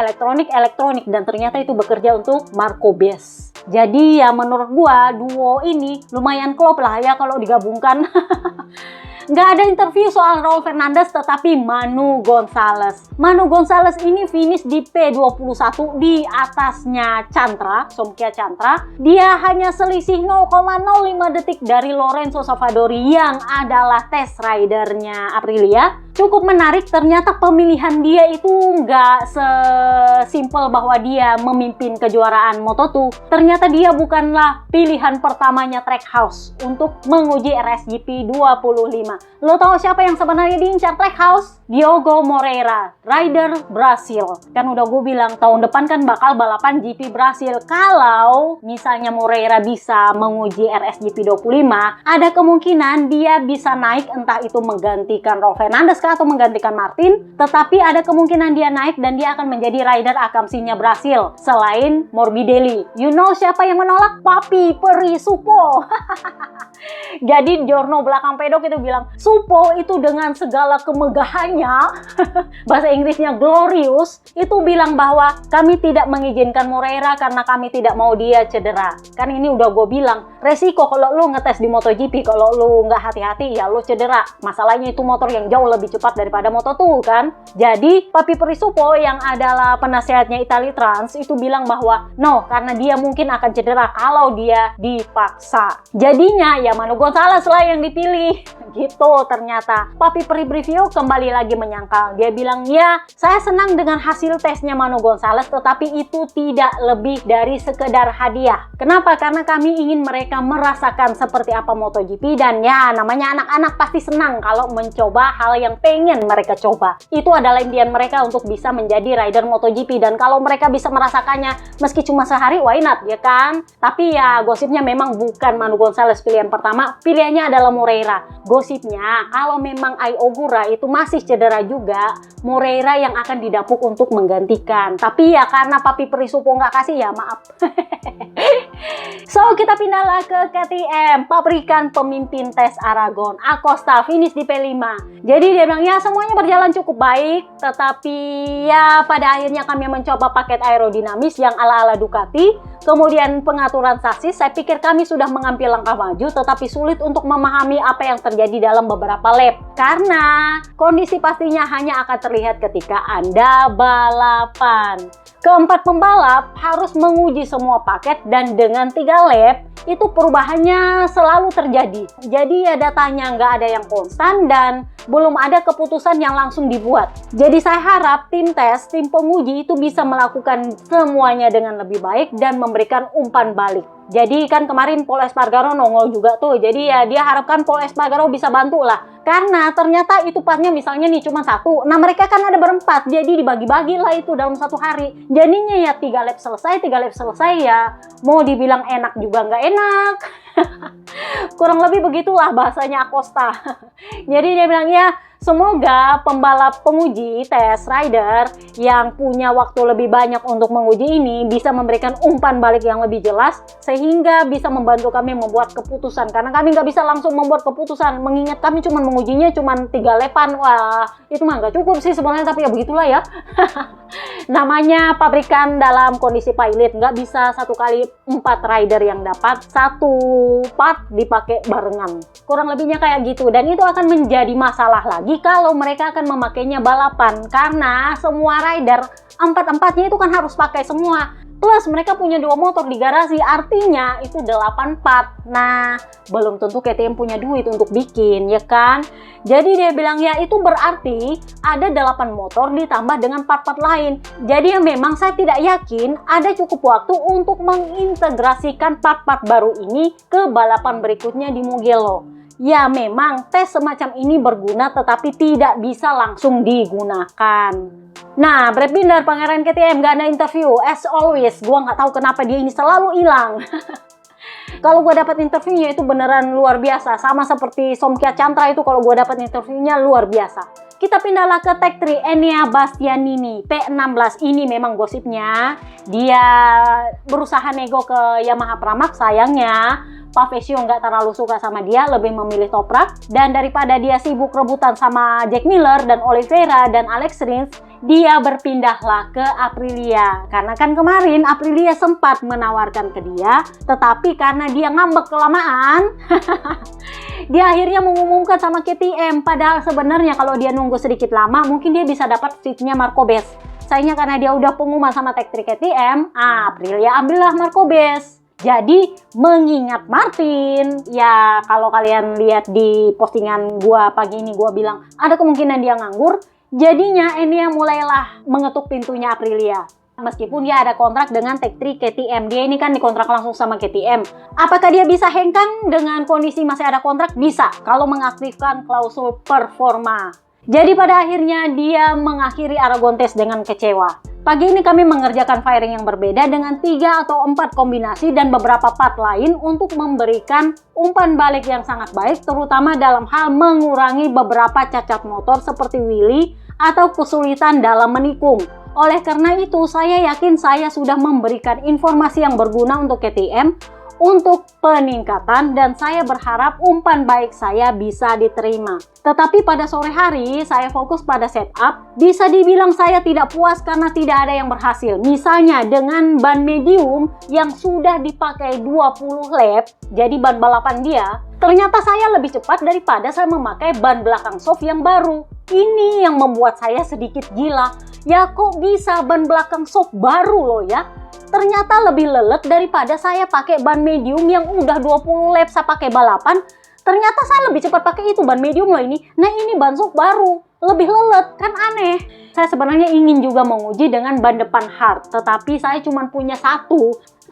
[SPEAKER 1] dan ternyata itu bekerja untuk Marco Bes. Jadi ya menurut gua duo ini lumayan klop lah ya kalau digabungkan. Nggak ada interview soal Raul Fernandez tetapi Manu Gonzalez. Manu Gonzalez ini finish di P21 di atasnya Chantra, Somkia Chantra. Dia hanya selisih 0,05 detik dari Lorenzo Savadori yang adalah test ridernya Aprilia. Cukup menarik, ternyata pemilihan dia itu nggak sesimpel bahwa dia memimpin kejuaraan Moto2. Ternyata dia bukanlah pilihan pertamanya Trackhouse untuk menguji RSGP 25. Lo tahu siapa yang sebenarnya diincar Trackhouse? Diogo Moreira, rider Brasil. Kan udah gue bilang tahun depan kan bakal balapan GP Brasil. Kalau misalnya Moreira bisa menguji RSGP 25, ada kemungkinan dia bisa naik, entah itu menggantikan Raul Fernandez atau menggantikan Martin, tetapi ada kemungkinan dia naik dan dia akan menjadi rider akamsinya Brasil selain Morbidelli. You know siapa yang menolak? Papi Peri Supo. Jadi Giorno belakang pedok itu bilang, Supo itu dengan segala kemegahannya, bahasa Inggrisnya glorious, itu bilang bahwa kami tidak mengizinkan Moreira karena kami tidak mau dia cedera. Kan ini udah gue bilang, resiko kalau lu ngetes di MotoGP, kalau lu nggak hati-hati ya lu cedera. Masalahnya itu motor yang jauh lebih cepat daripada Moto2 kan. Jadi Papi Perisupo yang adalah penasehatnya Italtrans itu bilang bahwa no, karena dia mungkin akan cedera kalau dia dipaksa. Jadinya ya Manu Gonzalez lah yang dipilih. Gitu ternyata. Papi Peri Brivio kembali lagi menyangkal. Dia bilang, ya saya senang dengan hasil tesnya Manu Gonzalez, tetapi itu tidak lebih dari sekedar hadiah. Kenapa? Karena kami ingin mereka merasakan seperti apa MotoGP, dan ya namanya anak-anak pasti senang kalau mencoba hal yang pengen mereka coba. Itu adalah impian mereka untuk bisa menjadi rider MotoGP, dan kalau mereka bisa merasakannya meski cuma sehari, why not, ya kan? Tapi ya gosipnya memang bukan Manu Gonzalez pilihan pertama, pilihannya adalah Moreira. Gosipnya kalau memang Ai Ogura itu masih cedera juga, Moreira yang akan didapuk untuk menggantikan. Tapi ya karena Papi Perisupo nggak kasih, ya maaf. So kita pindahlah ke KTM, pabrikan pemimpin tes Aragon. Acosta finish di P5. Jadi dia bilang ya semuanya berjalan cukup baik, tetapi ya pada akhirnya kami mencoba paket aerodinamis yang ala-ala Ducati. Kemudian pengaturan sasis, saya pikir kami sudah mengambil langkah maju, tetapi sulit untuk memahami apa yang terjadi dalam beberapa lap. Karena kondisi pastinya hanya akan terlihat ketika Anda balapan. Keempat pembalap harus menguji semua paket, dan dengan 3 lap, itu perubahannya selalu terjadi. Jadi ya datanya nggak ada yang konstan dan belum ada keputusan yang langsung dibuat. Jadi saya harap tim tes, tim penguji itu bisa melakukan semuanya dengan lebih baik dan memberikan umpan balik. Jadi kan kemarin Pol Espargaro nongol juga tuh. Jadi ya dia harapkan Pol Espargaro bisa bantu lah. Karena ternyata itu partnya misalnya nih cuma 1. Nah mereka kan ada berempat. Jadi dibagi-bagi lah itu dalam 1 hari. Jadinya ya 3 lap selesai ya. Mau dibilang enak juga nggak enak. Kurang lebih begitulah bahasanya Acosta. Jadi dia bilang ya semoga pembalap penguji tes rider yang punya waktu lebih banyak untuk menguji ini bisa memberikan umpan balik yang lebih jelas sehingga bisa membantu kami membuat keputusan, karena kami nggak bisa langsung membuat keputusan mengingat kami cuma mengujinya cuma 3 lapan. Wah itu mah nggak cukup sih sebenarnya, tapi ya begitulah ya. Namanya pabrikan dalam kondisi pilot, nggak bisa 1 kali 4 rider yang dapat 1 part dipakai barengan, kurang lebihnya kayak gitu, dan itu akan menjadi masalah lagi lagi kalau mereka akan memakainya balapan, karena semua rider empat-empatnya itu kan harus pakai semua. Plus mereka punya 2 motor di garasi, artinya itu 8 part. Nah, belum tentu KTM punya duit untuk bikin, ya kan? Jadi dia bilang ya itu berarti ada 8 motor ditambah dengan part-part lain. Jadi ya memang saya tidak yakin ada cukup waktu untuk mengintegrasikan part-part baru ini ke balapan berikutnya di Mugello. Ya memang tes semacam ini berguna tetapi tidak bisa langsung digunakan. Nah, Brad Binder, pangeran KTM, gak ada interview. As always, gue nggak tahu kenapa dia ini selalu hilang. Kalau gue dapat interviewnya itu beneran luar biasa. Sama seperti Somkia Chantra itu, kalau gue dapat interviewnya luar biasa. Kita pindahlah ke Tech 3, Enea Bastianini, P16. Ini memang gosipnya. Dia berusaha nego ke Yamaha Pramac, sayangnya Pak Vesio nggak terlalu suka sama dia, lebih memilih Toprak. Dan daripada dia sibuk rebutan sama Jack Miller dan Oliveira dan Alex Rins, dia berpindahlah ke Aprilia. Karena kan kemarin Aprilia sempat menawarkan ke dia, tetapi karena dia ngambek kelamaan, dia akhirnya mengumumkan sama KTM. Padahal sebenarnya kalau dia nunggu sedikit lama, mungkin dia bisa dapat seatnya Marcobes. Sayangnya karena dia udah pengumuman sama Tech 3 KTM, Aprilia ambillah Marcobes. Jadi mengingat Martin, ya kalau kalian lihat di postingan gua pagi ini, gua bilang ada kemungkinan dia nganggur. Jadinya Enea mulailah mengetuk pintunya Aprilia. Meskipun dia ada kontrak dengan Tech 3 KTM, dia ini kan dikontrak langsung sama KTM. Apakah dia bisa hengkang dengan kondisi masih ada kontrak? Bisa, kalau mengaktifkan klausul performa. Jadi pada akhirnya dia mengakhiri Aragon Test dengan kecewa. Pagi ini kami mengerjakan firing yang berbeda dengan 3 atau 4 kombinasi dan beberapa part lain untuk memberikan umpan balik yang sangat baik, terutama dalam hal mengurangi beberapa cacat motor seperti wheelie atau kesulitan dalam menikung. Oleh karena itu, saya yakin saya sudah memberikan informasi yang berguna untuk KTM untuk peningkatan, dan saya berharap umpan baik saya bisa diterima. Tetapi pada sore hari saya fokus pada setup. Bisa dibilang saya tidak puas karena tidak ada yang berhasil. Misalnya dengan ban medium yang sudah dipakai 20 lap, jadi ban balapan dia, ternyata saya lebih cepat daripada saya memakai ban belakang soft yang baru. Ini yang membuat saya sedikit gila. Ya kok bisa ban belakang soft baru loh ya? Ternyata lebih lelet daripada saya pakai ban medium yang udah 20 lap saya pakai balapan. Ternyata saya lebih cepat pakai itu ban medium loh ini. Nah ini ban soft baru, lebih lelet, kan aneh. Saya sebenarnya ingin juga menguji dengan ban depan hard, tetapi saya cuma punya 1.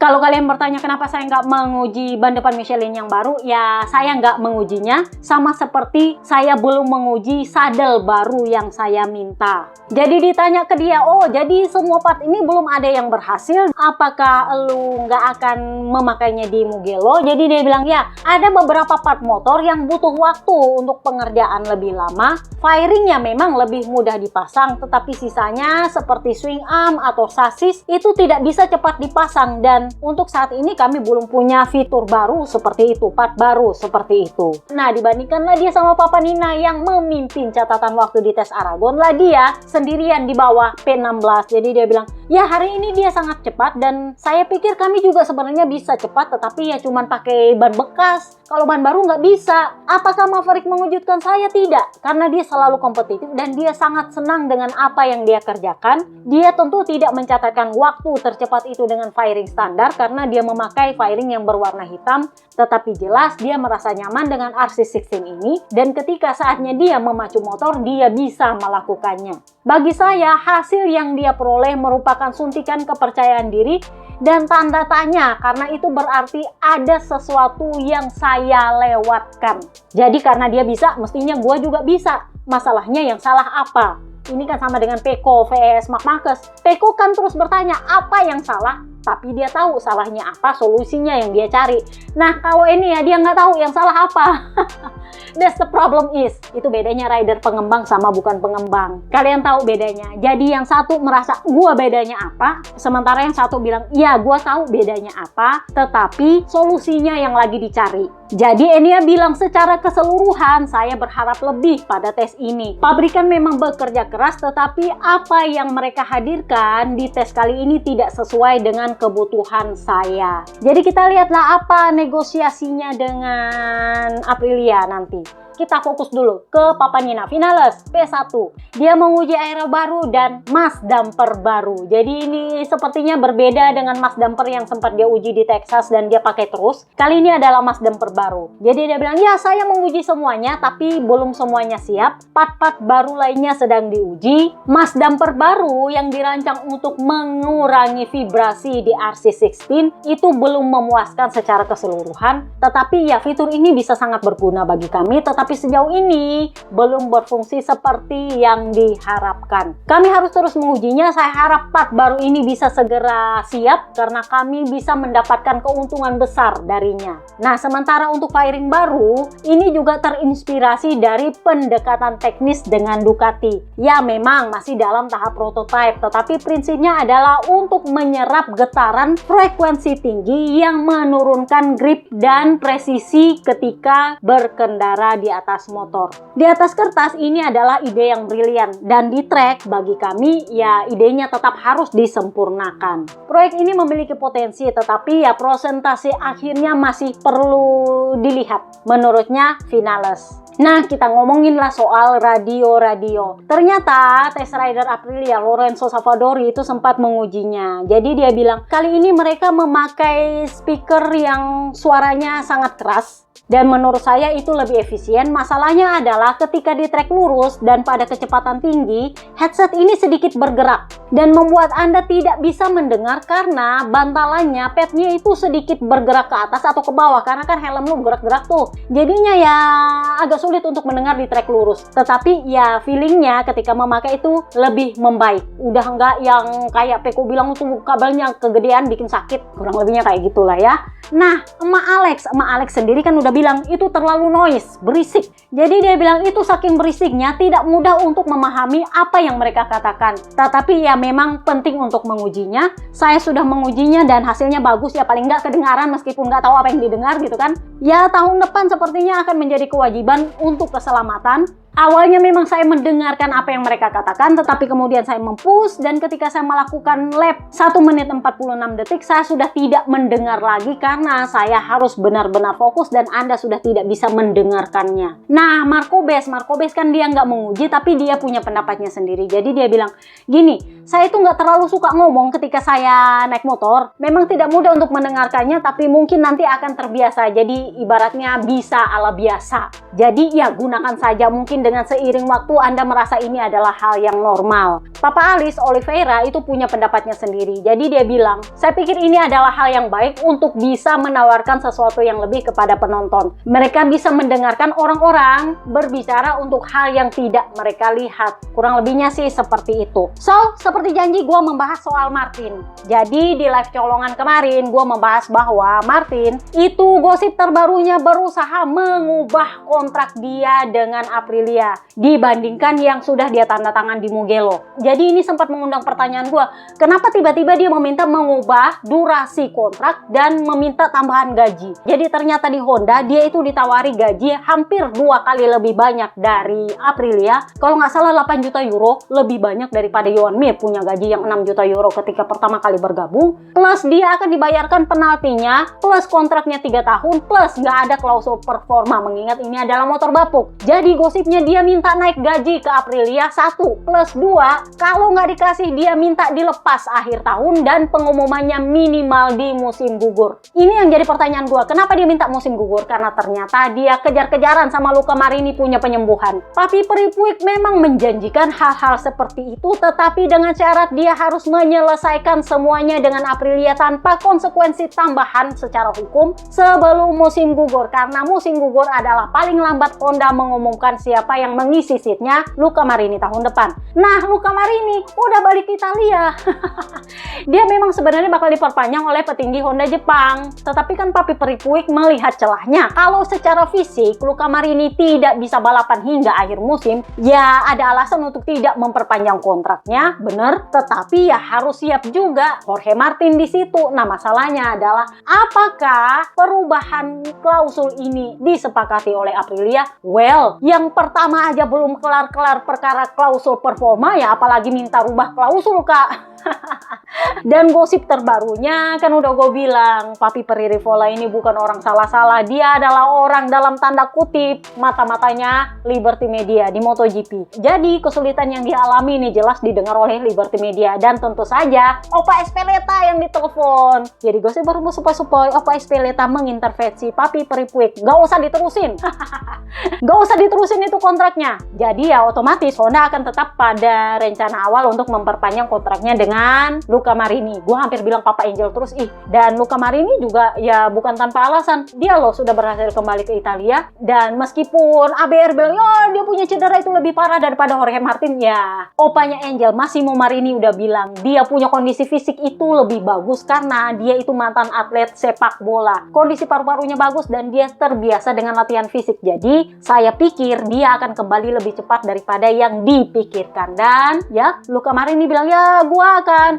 [SPEAKER 1] Kalau kalian bertanya kenapa saya nggak menguji ban depan Michelin yang baru, ya saya nggak mengujinya. Sama seperti saya belum menguji saddle baru yang saya minta. Jadi ditanya ke dia, oh jadi semua part ini belum ada yang berhasil, apakah lu nggak akan memakainya di Mugello? Jadi dia bilang ya, ada beberapa part motor yang butuh waktu untuk pengerjaan lebih lama. Firingnya memang lebih mudah dipasang, tetapi sisanya seperti swing arm atau sasis itu tidak bisa cepat dipasang, dan untuk saat ini kami belum punya fitur baru seperti itu, part baru seperti itu. Nah, dibandingkanlah dia sama Papa Nina yang memimpin catatan waktu di tes Aragon, lah dia sendirian di bawah P16. Jadi dia bilang, ya hari ini dia sangat cepat, dan saya pikir kami juga sebenarnya bisa cepat, tetapi ya cuman pakai ban bekas. Kalau ban baru nggak bisa. Apakah Maverick mengejutkan saya? Tidak, karena dia selalu kompetitif dan dia sangat senang dengan apa yang dia kerjakan. Dia tentu tidak mencatatkan waktu tercepat itu dengan firing standar karena dia memakai firing yang berwarna hitam, tetapi jelas dia merasa nyaman dengan RC16 ini, dan ketika saatnya dia memacu motor, dia bisa melakukannya. Bagi saya, hasil yang dia peroleh merupakan suntikan kepercayaan diri dan tanda tanya, karena itu berarti ada sesuatu yang saya lewatkan. Jadi karena dia bisa, mestinya gue juga bisa. Masalahnya yang salah apa? Ini kan sama dengan Pecco vs Marc Marquez. Pecco kan terus bertanya apa yang salah, tapi dia tahu salahnya apa, solusinya yang dia cari. Nah kalau ini ya dia nggak tahu yang salah apa. That's the problem is. Itu bedanya rider pengembang sama bukan pengembang. Kalian tahu bedanya. Jadi yang satu merasa gua bedanya apa, sementara yang satu bilang ya gua tahu bedanya apa, tetapi solusinya yang lagi dicari. Jadi Enea bilang secara keseluruhan saya berharap lebih pada tes ini. Pabrikan memang bekerja keras, tetapi apa yang mereka hadirkan di tes kali ini tidak sesuai dengan kebutuhan saya. Jadi kita lihatlah apa negosiasinya dengan Aprilia nanti. kita fokus dulu ke Papa Nina Vinales P1. Dia menguji aero baru dan mass damper baru. Jadi ini sepertinya berbeda dengan mass damper yang sempat dia uji di Texas dan dia pakai terus. Kali ini adalah mass damper baru. Jadi dia bilang, ya saya menguji semuanya tapi belum semuanya siap. Part-part baru lainnya sedang diuji. Mass damper baru yang dirancang untuk mengurangi vibrasi di RC16 itu belum memuaskan secara keseluruhan. Tetapi ya fitur ini bisa sangat berguna bagi kami, tetapi sejauh ini belum berfungsi seperti yang diharapkan. Kami harus terus mengujinya. Saya harap part baru ini bisa segera siap karena kami bisa mendapatkan keuntungan besar darinya. Nah, sementara untuk fairing baru, ini juga terinspirasi dari pendekatan teknis dengan Ducati. Ya, memang masih dalam tahap prototipe, tetapi prinsipnya adalah untuk menyerap getaran frekuensi tinggi yang menurunkan grip dan presisi ketika berkendara di atas motor. Di atas kertas ini adalah ide yang brilian dan di track bagi kami ya idenya tetap harus disempurnakan. Proyek ini memiliki potensi tetapi ya presentasi akhirnya masih perlu dilihat menurutnya Vinales. Nah, kita ngomonginlah soal radio. Ternyata test rider Aprilia Lorenzo Savadori itu sempat mengujinya. Jadi dia bilang, kali ini mereka memakai speaker yang suaranya sangat keras. Dan menurut saya itu lebih efisien. Masalahnya adalah ketika di trek lurus dan pada kecepatan tinggi, headset ini sedikit bergerak dan membuat Anda tidak bisa mendengar karena bantalannya, padnya itu sedikit bergerak ke atas atau ke bawah karena kan helm lu gerak-gerak tuh. Jadinya ya agak sulit untuk mendengar di trek lurus. Tetapi ya feelingnya ketika memakai itu lebih membaik. Udah enggak yang kayak Peko bilang tuh kabelnya kegedean bikin sakit. Kurang lebihnya kayak gitulah ya. Nah, Emak Alex sendiri kan udah bilang itu terlalu noise, berisik. Jadi dia bilang itu saking berisiknya tidak mudah untuk memahami apa yang mereka katakan. Tetapi ya memang penting untuk mengujinya. Saya sudah mengujinya dan hasilnya bagus ya, paling nggak kedengaran meskipun nggak tahu apa yang didengar gitu kan. Ya tahun depan sepertinya akan menjadi kewajiban untuk keselamatan. Awalnya memang saya mendengarkan apa yang mereka katakan, tetapi kemudian saya mempush dan ketika saya melakukan lap 1 menit 46 detik, saya sudah tidak mendengar lagi karena saya harus benar-benar fokus dan Anda sudah tidak bisa mendengarkannya. Nah, Marco Bes kan dia nggak menguji, tapi dia punya pendapatnya sendiri. Jadi dia bilang, gini, saya itu nggak terlalu suka ngomong ketika saya naik motor. Memang tidak mudah untuk mendengarkannya, tapi mungkin nanti akan terbiasa. Jadi ibaratnya bisa ala biasa. Jadi ya gunakan saja, mungkin dengan seiring waktu Anda merasa ini adalah hal yang normal. Papa Alice Oliveira itu punya pendapatnya sendiri. Jadi dia bilang, saya pikir ini adalah hal yang baik untuk bisa menawarkan sesuatu yang lebih kepada penonton. Mereka bisa mendengarkan orang-orang berbicara untuk hal yang tidak mereka lihat. Kurang lebihnya sih seperti itu. So, seperti janji gue membahas soal Martin. Jadi di live colongan kemarin gue membahas bahwa Martin itu gosip terbarunya berusaha mengubah kontrak dia dengan Aprilia dibandingkan yang sudah dia tanda tangan di Mugello. Jadi ini sempat mengundang pertanyaan gue, kenapa tiba-tiba dia meminta mengubah durasi kontrak dan meminta tambahan gaji. Jadi ternyata di Honda dia itu ditawari gaji hampir 2 kali lebih banyak dari Aprilia. Kalau nggak salah 8 juta euro, lebih banyak daripada Johan Mir punya gaji yang 6 juta euro ketika pertama kali bergabung. Plus dia akan dibayarkan penaltinya, plus kontraknya 3 tahun, plus nggak ada klausul performa, mengingat ini adalah motor bapuk. Jadi gosipnya dia minta naik gaji ke Aprilia 1, plus 2, kalau nggak dikasih dia minta dilepas akhir tahun dan pengumumannya minimal di musim gugur. Ini yang jadi pertanyaan gue, kenapa dia minta musim gugur? Karena ternyata dia kejar-kejaran sama Luca Marini punya penyembuhan. Papi Peripuik memang menjanjikan hal-hal seperti itu, tetapi dengan syarat dia harus menyelesaikan semuanya dengan Aprilia tanpa konsekuensi tambahan secara hukum sebelum musim gugur, karena musim gugur adalah paling lambat Honda mengumumkan siapa yang mengisi seatnya Luca Marini tahun depan. Nah, Luca Marini udah balik ke Italia. Dia memang sebenarnya bakal diperpanjang oleh petinggi Honda Jepang. Tetapi kan Papi Peripuik melihat celahnya. Kalau secara fisik Luca Marini tidak bisa balapan hingga akhir musim, ya ada alasan untuk tidak memperpanjang kontraknya, bener. Tetapi ya harus siap juga Jorge Martin di situ. Nah, masalahnya adalah apakah perubahan klausul ini disepakati oleh Aprilia? Well, yang pertama aja belum kelar-kelar perkara klausul performa ya apalagi minta rubah klausul, Kak. Dan gosip terbarunya kan udah gue bilang, Papi Peri Rivola ini bukan orang salah-salah. Dia adalah orang dalam tanda kutip mata-matanya Liberty Media di MotoGP. Jadi kesulitan yang dia alami ini jelas didengar oleh Liberty Media. Dan tentu saja Opa Espeleta yang ditelepon. Jadi gosip baru supaya Opa Espeleta mengintervensi Papi Peri Puig. Gak usah diterusin. Gak usah diterusin itu kontraknya. Jadi ya otomatis Honda akan tetap pada rencana awal untuk memperpanjang kontraknya dengan Luca Marini. Gue hampir bilang Papa Angel terus dan Luca Marini juga ya bukan tanpa alasan. Dia loh sudah berhasil kembali ke Italia, dan meskipun ABR bilang ya dia punya cedera itu lebih parah daripada Jorge Martin, ya opanya Angel Massimo Marini udah bilang dia punya kondisi fisik itu lebih bagus karena dia itu mantan atlet sepak bola. Kondisi paru-parunya bagus dan dia terbiasa dengan latihan fisik. Jadi saya pikir dia akan kembali lebih cepat daripada yang dipikirkan. Dan ya Luca Marini bilang ya gua akan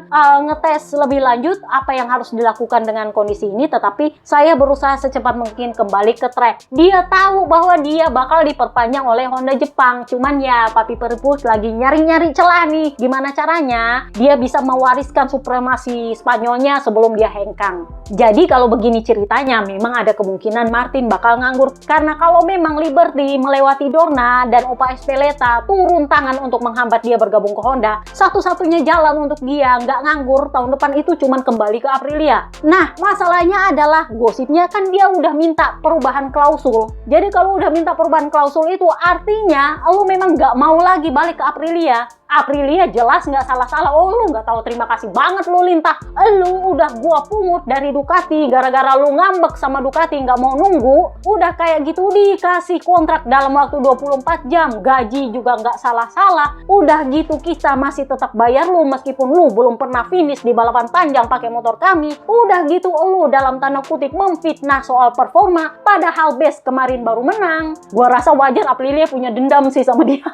[SPEAKER 1] ngetes lebih lanjut apa yang harus dilakukan dengan kondisi ini, tetapi saya berusaha secepat mungkin kembali ke track. Dia tahu bahwa dia bakal diperpanjang oleh Honda Jepang, cuman ya Papi Peri Puig lagi nyari-nyari celah nih gimana caranya dia bisa mewariskan supremasi Spanyolnya sebelum dia hengkang. Jadi kalau begini ceritanya memang ada kemungkinan Martin bakal nganggur, karena kalau memang Liberty melewati Dorna dan Opa Espeleta turun tangan untuk menghambat dia bergabung ke Honda, satu-satunya jalan untuk dia nggak nganggur tahun depan itu cuman kembali ke Aprilia. Nah, masalahnya adalah gosipnya kan dia udah minta perubahan klausul. Jadi kalau udah minta perubahan klausul itu artinya lu memang nggak mau lagi balik ke Aprilia. Aprilia jelas nggak salah-salah. Oh, lu nggak tahu terima kasih banget lu Lintah. Lu udah gua pungut dari Ducati gara-gara lu ngambek sama Ducati nggak mau nunggu. Udah kayak gitu dikasih kontrak dalam waktu 24 jam. Gaji juga nggak salah-salah. Udah gitu kita masih tetap bayar lu meskipun lu belum pernah finish di balapan panjang pakai motor kami. Udah gitu lu dalam tanda kutip memfitnah soal performa, padahal best kemarin baru menang. Gua rasa wajar Aprilia punya dendam sih sama dia.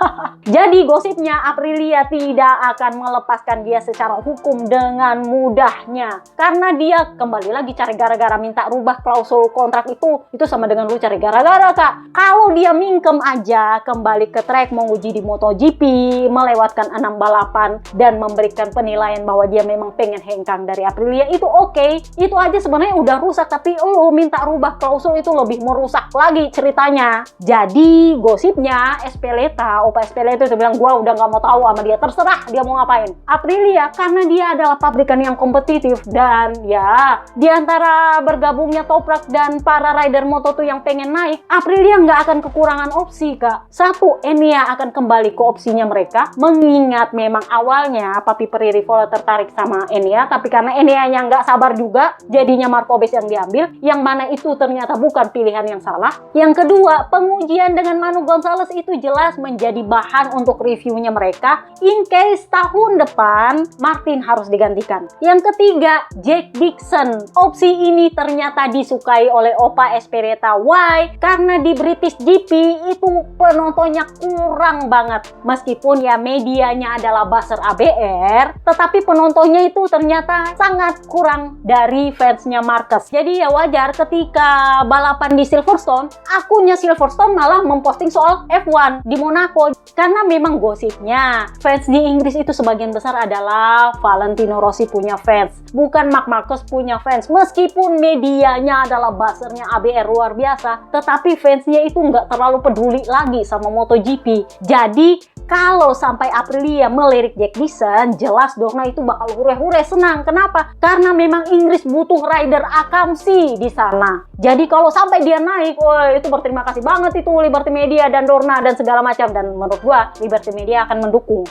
[SPEAKER 1] Jadi gosipnya Aprilia tidak akan melepaskan dia secara hukum dengan mudahnya, karena dia kembali lagi cari gara-gara minta rubah klausul kontrak itu sama dengan lu cari gara-gara, Kak. Kalau dia mingkem aja kembali ke track menguji di MotoGP, melewatkan 6 balapan dan memberikan penilaian bahwa dia memang pengen hengkang dari Aprilia, itu oke. Itu aja sebenarnya udah rusak, tapi lu minta rubah klausul itu lebih merusak lagi ceritanya. Jadi gosipnya Opa Espeleta itu bilang gua udah nggak mau tahu sama dia, terserah dia mau ngapain. Aprilia karena dia adalah pabrikan yang kompetitif, dan ya di antara bergabungnya Toprak dan para rider Moto2 yang pengen naik, Aprilia nggak akan kekurangan opsi, Kak. Satu, Enea akan kembali ke opsinya mereka, mengingat memang awalnya Papi Peri Rivola tertarik sama Enea, tapi karena Enea-nya nggak sabar juga, jadinya Marco Bes yang diambil, yang mana itu ternyata bukan pilihan yang salah. Yang kedua, pengujian dengan Manu Gonzalez itu jelas menjadi bahan untuk reviewnya mereka in case tahun depan Martin harus digantikan. Yang ketiga, Jack Dixon. Opsi ini ternyata disukai oleh Opa Espeleta. Why? Karena di British GP itu penontonnya kurang banget. Meskipun ya medianya adalah buzzer ABR, tetapi penontonnya itu ternyata sangat kurang dari fansnya Marquez. Jadi ya wajar ketika balapan di Silverstone, akunnya Silverstone malah memposting soal F1 di Monaco. Karena memang gosipnya fans di Inggris itu sebagian besar adalah Valentino Rossi punya fans, bukan Marc Marquez punya fans. Meskipun medianya adalah buzzernya ABR luar biasa, tetapi fansnya itu nggak terlalu peduli lagi sama MotoGP. Jadi kalau sampai Aprilia melirik Jack Dixon, jelas Dorna itu bakal hure-hure senang. Kenapa? Karena memang Inggris butuh rider akamsi di sana. Jadi kalau sampai dia naik, wah itu berterima kasih banget itu Liberty Media dan Dorna dan segala macam. Dan menurut gua Liberty Media akan mendukung.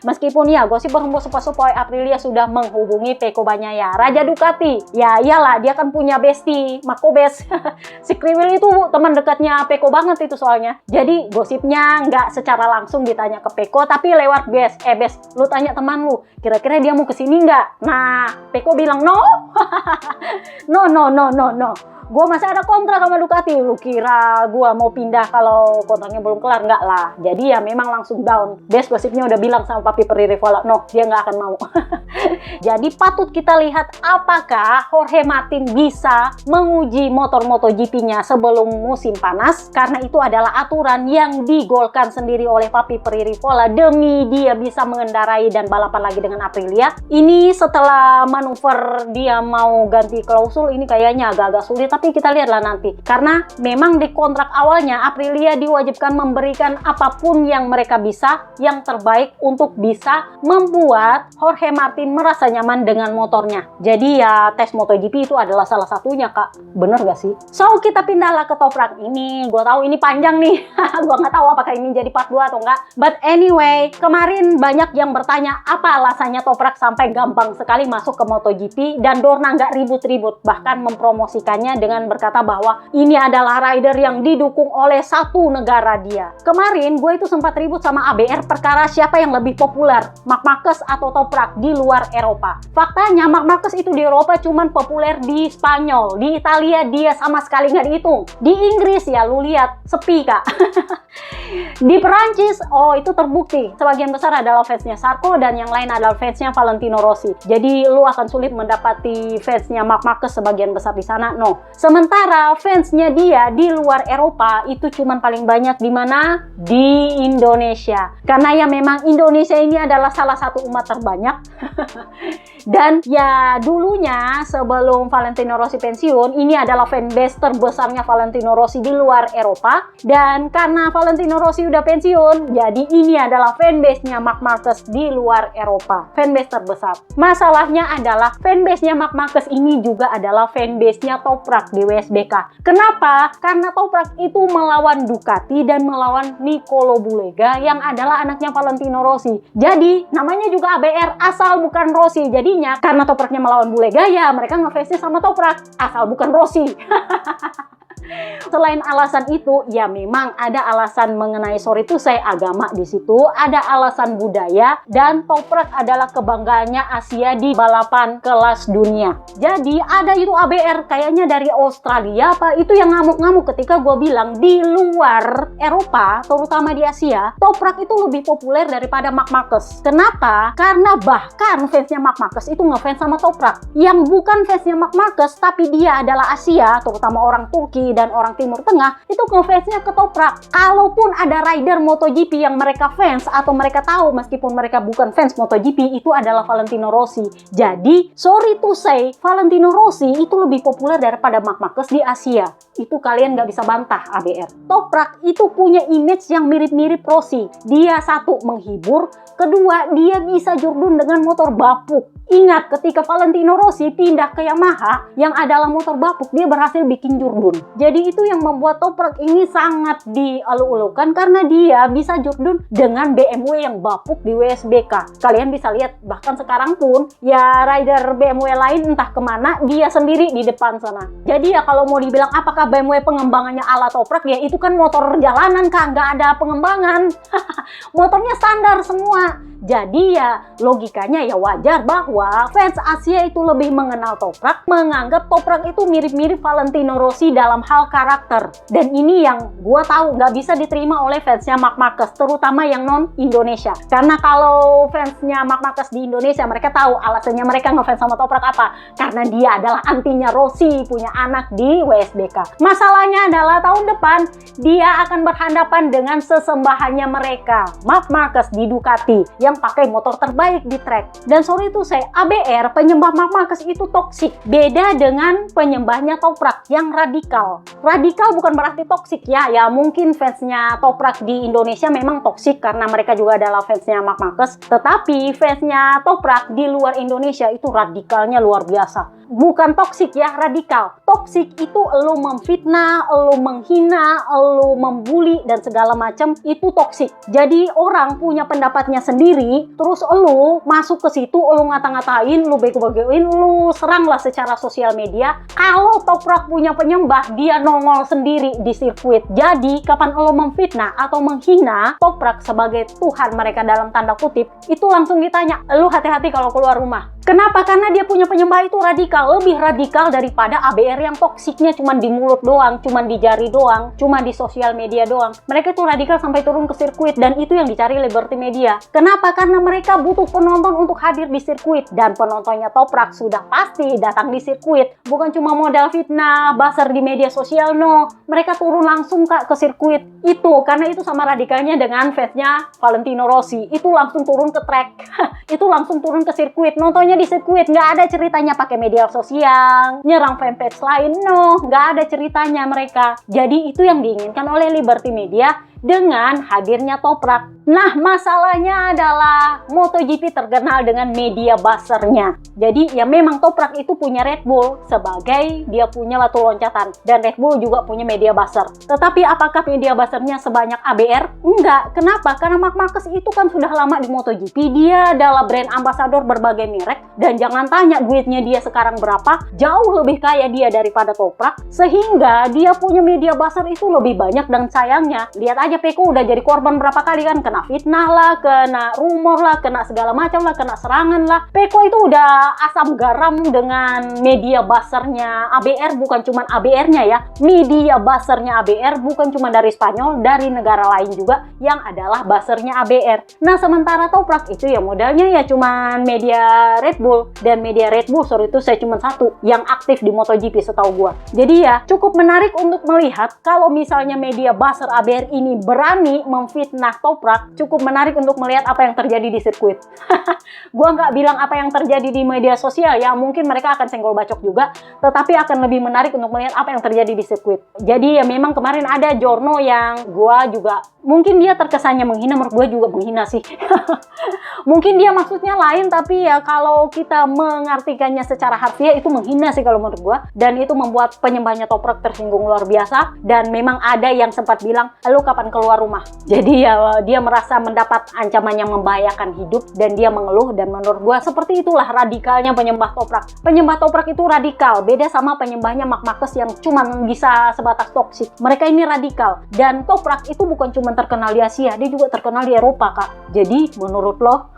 [SPEAKER 1] Meskipun ya gosip berhembus supaya Aprilia sudah menghubungi Pecco Bagnaia, Raja Ducati. Ya iyalah, dia kan punya bestie Marco Bes. Si Kriwil itu teman dekatnya Pecco banget itu soalnya. Jadi gosipnya nggak secara langsung ditanya ke Pecco, tapi lewat Bes. Bes, lu tanya teman lu, kira-kira dia mau kesini nggak? Nah, Pecco bilang no. No. Gue masih ada kontrak sama Ducati. Lu kira gue mau pindah kalau kontraknya belum kelar? Enggak lah. Jadi ya memang langsung down. Best gosipnya udah bilang sama Papi Pririvola, no, dia nggak akan mau. Jadi patut kita lihat apakah Jorge Martin bisa menguji motor MotoGP-nya sebelum musim panas, karena itu adalah aturan yang digolkan sendiri oleh Papi Pririvola demi dia bisa mengendarai dan balapan lagi dengan Aprilia. Ini setelah manuver dia mau ganti klausul, ini kayaknya agak-agak sulit, tapi kita lihatlah nanti. Karena memang di kontrak awalnya Aprilia diwajibkan memberikan apapun yang mereka bisa, yang terbaik untuk bisa membuat Jorge Martin merasa nyaman dengan motornya. Jadi ya tes MotoGP itu adalah salah satunya, Kak. Bener gak sih? So kita pindahlah ke Toprak ini. Gue tahu ini panjang nih. Gue nggak tahu apakah ini jadi part 2 atau enggak. But anyway, kemarin banyak yang bertanya apa alasannya Toprak sampai gampang sekali masuk ke MotoGP, dan Dorna nggak ribut-ribut, bahkan mempromosikannya dengan berkata bahwa ini adalah rider yang didukung oleh satu negara dia. Kemarin gue itu sempat ribut sama ABR perkara siapa yang lebih populer, Marc Marquez atau Toprak di luar Eropa. Faktanya Marc Marquez itu di Eropa cuman populer di Spanyol, di Italia dia sama sekali nggak dihitung. Di Inggris ya lu lihat sepi, Kak. Di Perancis, oh itu terbukti sebagian besar adalah fansnya Sarko dan yang lain adalah fansnya Valentino Rossi. Jadi lu akan sulit mendapati fansnya Marc Marquez sebagian besar di sana, no. Sementara fansnya dia di luar Eropa itu cuman paling banyak di mana? Di Indonesia. Karena ya memang Indonesia ini adalah salah satu umat terbanyak. Dan ya dulunya sebelum Valentino Rossi pensiun, ini adalah fanbase terbesarnya Valentino Rossi di luar Eropa. Dan karena Valentino Rossi udah pensiun, jadi ini adalah fanbase-nya Marc Marquez di luar Eropa. Fanbase terbesar. Masalahnya adalah fanbase-nya Marc Marquez ini juga adalah fanbase-nya Toprak di WSBK. Kenapa? Karena Toprak itu melawan Ducati dan melawan Nicolo Bulega yang adalah anaknya Valentino Rossi. Jadi namanya juga ABR, asal bukan Rossi. Jadinya karena Topraknya melawan Bulega, ya mereka ngefansnya sama Toprak, asal bukan Rossi. Selain alasan itu, ya memang ada alasan mengenai sorry to say agama di situ, ada alasan budaya, dan Toprak adalah kebanggaannya Asia di balapan kelas dunia. Jadi ada itu ABR kayaknya dari Australia apa itu yang ngamuk-ngamuk ketika gue bilang di luar Eropa, terutama di Asia, Toprak itu lebih populer daripada Marc Marquez. Kenapa? Karena bahkan fansnya Marc Marquez itu ngefans sama Toprak. Yang bukan fansnya Marc Marquez tapi dia adalah Asia, terutama orang Turki dan orang Timur Tengah, itu ngefansnya ke Toprak. Kalaupun ada rider MotoGP yang mereka fans atau mereka tahu meskipun mereka bukan fans MotoGP, itu adalah Valentino Rossi. Jadi sorry to say, Valentino Rossi itu lebih populer daripada Marc Marquez di Asia. Itu kalian nggak bisa bantah ABR. Toprak itu punya image yang mirip-mirip Rossi. Dia satu menghibur, kedua dia bisa jurdun dengan motor bapuk. Ingat ketika Valentino Rossi pindah ke Yamaha yang adalah motor bapuk, dia berhasil bikin jurdun. Jadi itu yang membuat Toprak ini sangat dielu-elukan karena dia bisa jurdun dengan BMW yang bapuk di WSBK. Kalian bisa lihat bahkan sekarang pun ya rider BMW lain entah kemana, dia sendiri di depan sana. Jadi ya kalau mau dibilang apakah BMW pengembangannya ala Toprak, ya itu kan motor jalanan, Kak, nggak ada pengembangan. Motornya standar semua. Jadi ya logikanya ya wajar bahwa fans Asia itu lebih mengenal Toprak, menganggap Toprak itu mirip-mirip Valentino Rossi dalam hal karakter. Dan ini yang gue tahu nggak bisa diterima oleh fansnya Marc Marquez, terutama yang non-Indonesia. Karena kalau fansnya Marc Marquez di Indonesia, mereka tahu alasannya mereka ngefans sama Toprak apa. Karena dia adalah antinya Rossi, punya anak di WSBK. Masalahnya adalah tahun depan dia akan berhadapan dengan sesembahannya mereka, Marc Marquez di Ducati, yang pakai motor terbaik di track. Dan sorry itu saya ABR, penyembah Marc Marquez itu toksik. Beda dengan penyembahnya Toprak yang radikal. Radikal bukan berarti toksik ya. Ya mungkin fansnya Toprak di Indonesia memang toksik karena mereka juga adalah fansnya Marc Marquez. Tetapi fansnya Toprak di luar Indonesia itu radikalnya luar biasa. Bukan toksik ya, radikal. Toksik itu elu memfitnah, elu menghina, elu membuli dan segala macam, itu toksik. Jadi orang punya pendapatnya sendiri, terus elu masuk ke situ, elu ngata-ngatain, lu bego-begoin, lu seranglah secara sosial media. Kalau Toprak punya penyembah, dia nongol sendiri di sirkuit. Jadi kapan elu memfitnah atau menghina Toprak sebagai Tuhan mereka dalam tanda kutip, itu langsung ditanya, lu hati-hati kalau keluar rumah. Kenapa? Karena dia punya penyembah itu radikal, lebih radikal daripada ABR yang toksiknya cuma di mulut doang, cuma di jari doang, cuma di sosial media doang. Mereka itu radikal sampai turun ke sirkuit, dan itu yang dicari Liberty Media. Kenapa? Karena mereka butuh penonton untuk hadir di sirkuit, dan penontonnya Toprak sudah pasti datang di sirkuit. Bukan cuma modal fitnah, buzzer di media sosial, no. Mereka turun langsung Kak ke sirkuit. Itu karena itu sama radikalnya dengan fansnya Valentino Rossi. Itu langsung turun ke track. Itu langsung turun ke sirkuit. Nontonnya di sirkuit, nggak ada ceritanya pakai media sosial, nyerang fanpage lain, no, nggak ada ceritanya mereka. Jadi itu yang diinginkan oleh Liberty Media dengan hadirnya Toprak. Nah, masalahnya adalah MotoGP terkenal dengan media buzzernya. Jadi ya memang Toprak itu punya Red Bull sebagai dia punya batu loncatan, dan Red Bull juga punya media buzzer. Tetapi apakah media buzzernya sebanyak ABR? Enggak. Kenapa? Karena Marc Marquez itu kan sudah lama di MotoGP, dia adalah brand ambassador berbagai merek, dan jangan tanya duitnya dia sekarang berapa, jauh lebih kaya dia daripada Toprak, sehingga dia punya media buzzer itu lebih banyak. Dan sayangnya, lihat aja Peko udah jadi korban berapa kali kan, kena fitnah lah, kena rumor lah, kena segala macam lah, kena serangan lah. Peko itu udah asam garam dengan media buzzernya ABR, bukan cuma ABR-nya ya, media buzzernya ABR bukan cuma dari Spanyol, dari negara lain juga yang adalah buzzernya ABR. Nah, sementara Toprak itu ya modalnya ya cuma media Red Bull, dan media Red Bull sorry itu saya cuma satu yang aktif di MotoGP setahu gua. Jadi ya cukup menarik untuk melihat kalau misalnya media buzzer ABR ini berani memfitnah Toprak, cukup menarik untuk melihat apa yang terjadi di sirkuit. Gua nggak bilang apa yang terjadi di media sosial ya, mungkin mereka akan senggol bacok juga, tetapi akan lebih menarik untuk melihat apa yang terjadi di sirkuit. Jadi ya memang kemarin ada Giorno yang gua juga, mungkin dia terkesannya menghina, menurut gua juga menghina sih. Mungkin dia maksudnya lain, tapi ya kalau kita mengartikannya secara harfiah itu menghina sih kalau menurut gua, dan itu membuat penyembahnya Toprak tersinggung luar biasa. Dan memang ada yang sempat bilang, lu kapan keluar rumah? Jadi ya dia merasa mendapat ancaman yang membahayakan hidup, dan dia mengeluh. Dan menurut gua seperti itulah radikalnya penyembah Toprak. Penyembah Toprak itu radikal, beda sama penyembahnya Marc Marquez yang cuma bisa sebatas toksik. Mereka ini radikal, dan Toprak itu bukan cuma terkenal di Asia, dia juga terkenal di Eropa Kak. Jadi menurut lo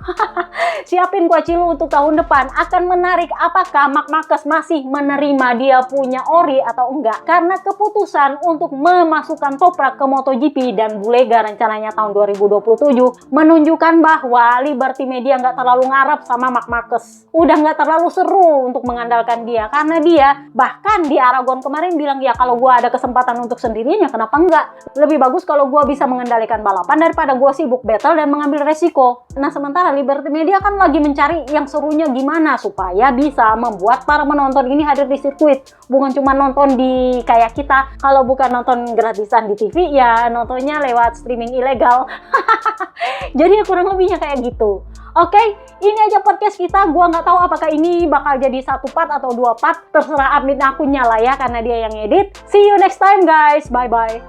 [SPEAKER 1] siapin kuaci lu untuk tahun depan, akan menarik apakah Marc Marquez masih menerima dia punya ori atau enggak. Karena keputusan untuk memasukkan Toprak ke MotoGP dan Bulega rencananya tahun 2027 menunjukkan bahwa Liberty Media nggak terlalu ngarap sama Marc Marquez. Udah nggak terlalu seru untuk mengandalkan dia, karena dia bahkan di Aragon kemarin bilang, ya kalau gua ada kesempatan untuk sendirinya kenapa enggak, lebih bagus kalau gua bisa mengendalikan balapan daripada gua sibuk battle dan mengambil resiko. Nah, sementara Liberty Media kan lagi mencari yang serunya gimana supaya bisa membuat para penonton ini hadir di sirkuit, bukan cuma nonton di kayak kita, kalau bukan nonton gratisan di TV ya nontonnya lewat streaming ilegal. Jadi kurang lebihnya kayak gitu. Oke, ini aja podcast kita. Gua nggak tahu apakah ini bakal jadi 1 part atau 2 part, terserah admin akunnya lah ya, karena dia yang edit. See you next time guys, bye bye.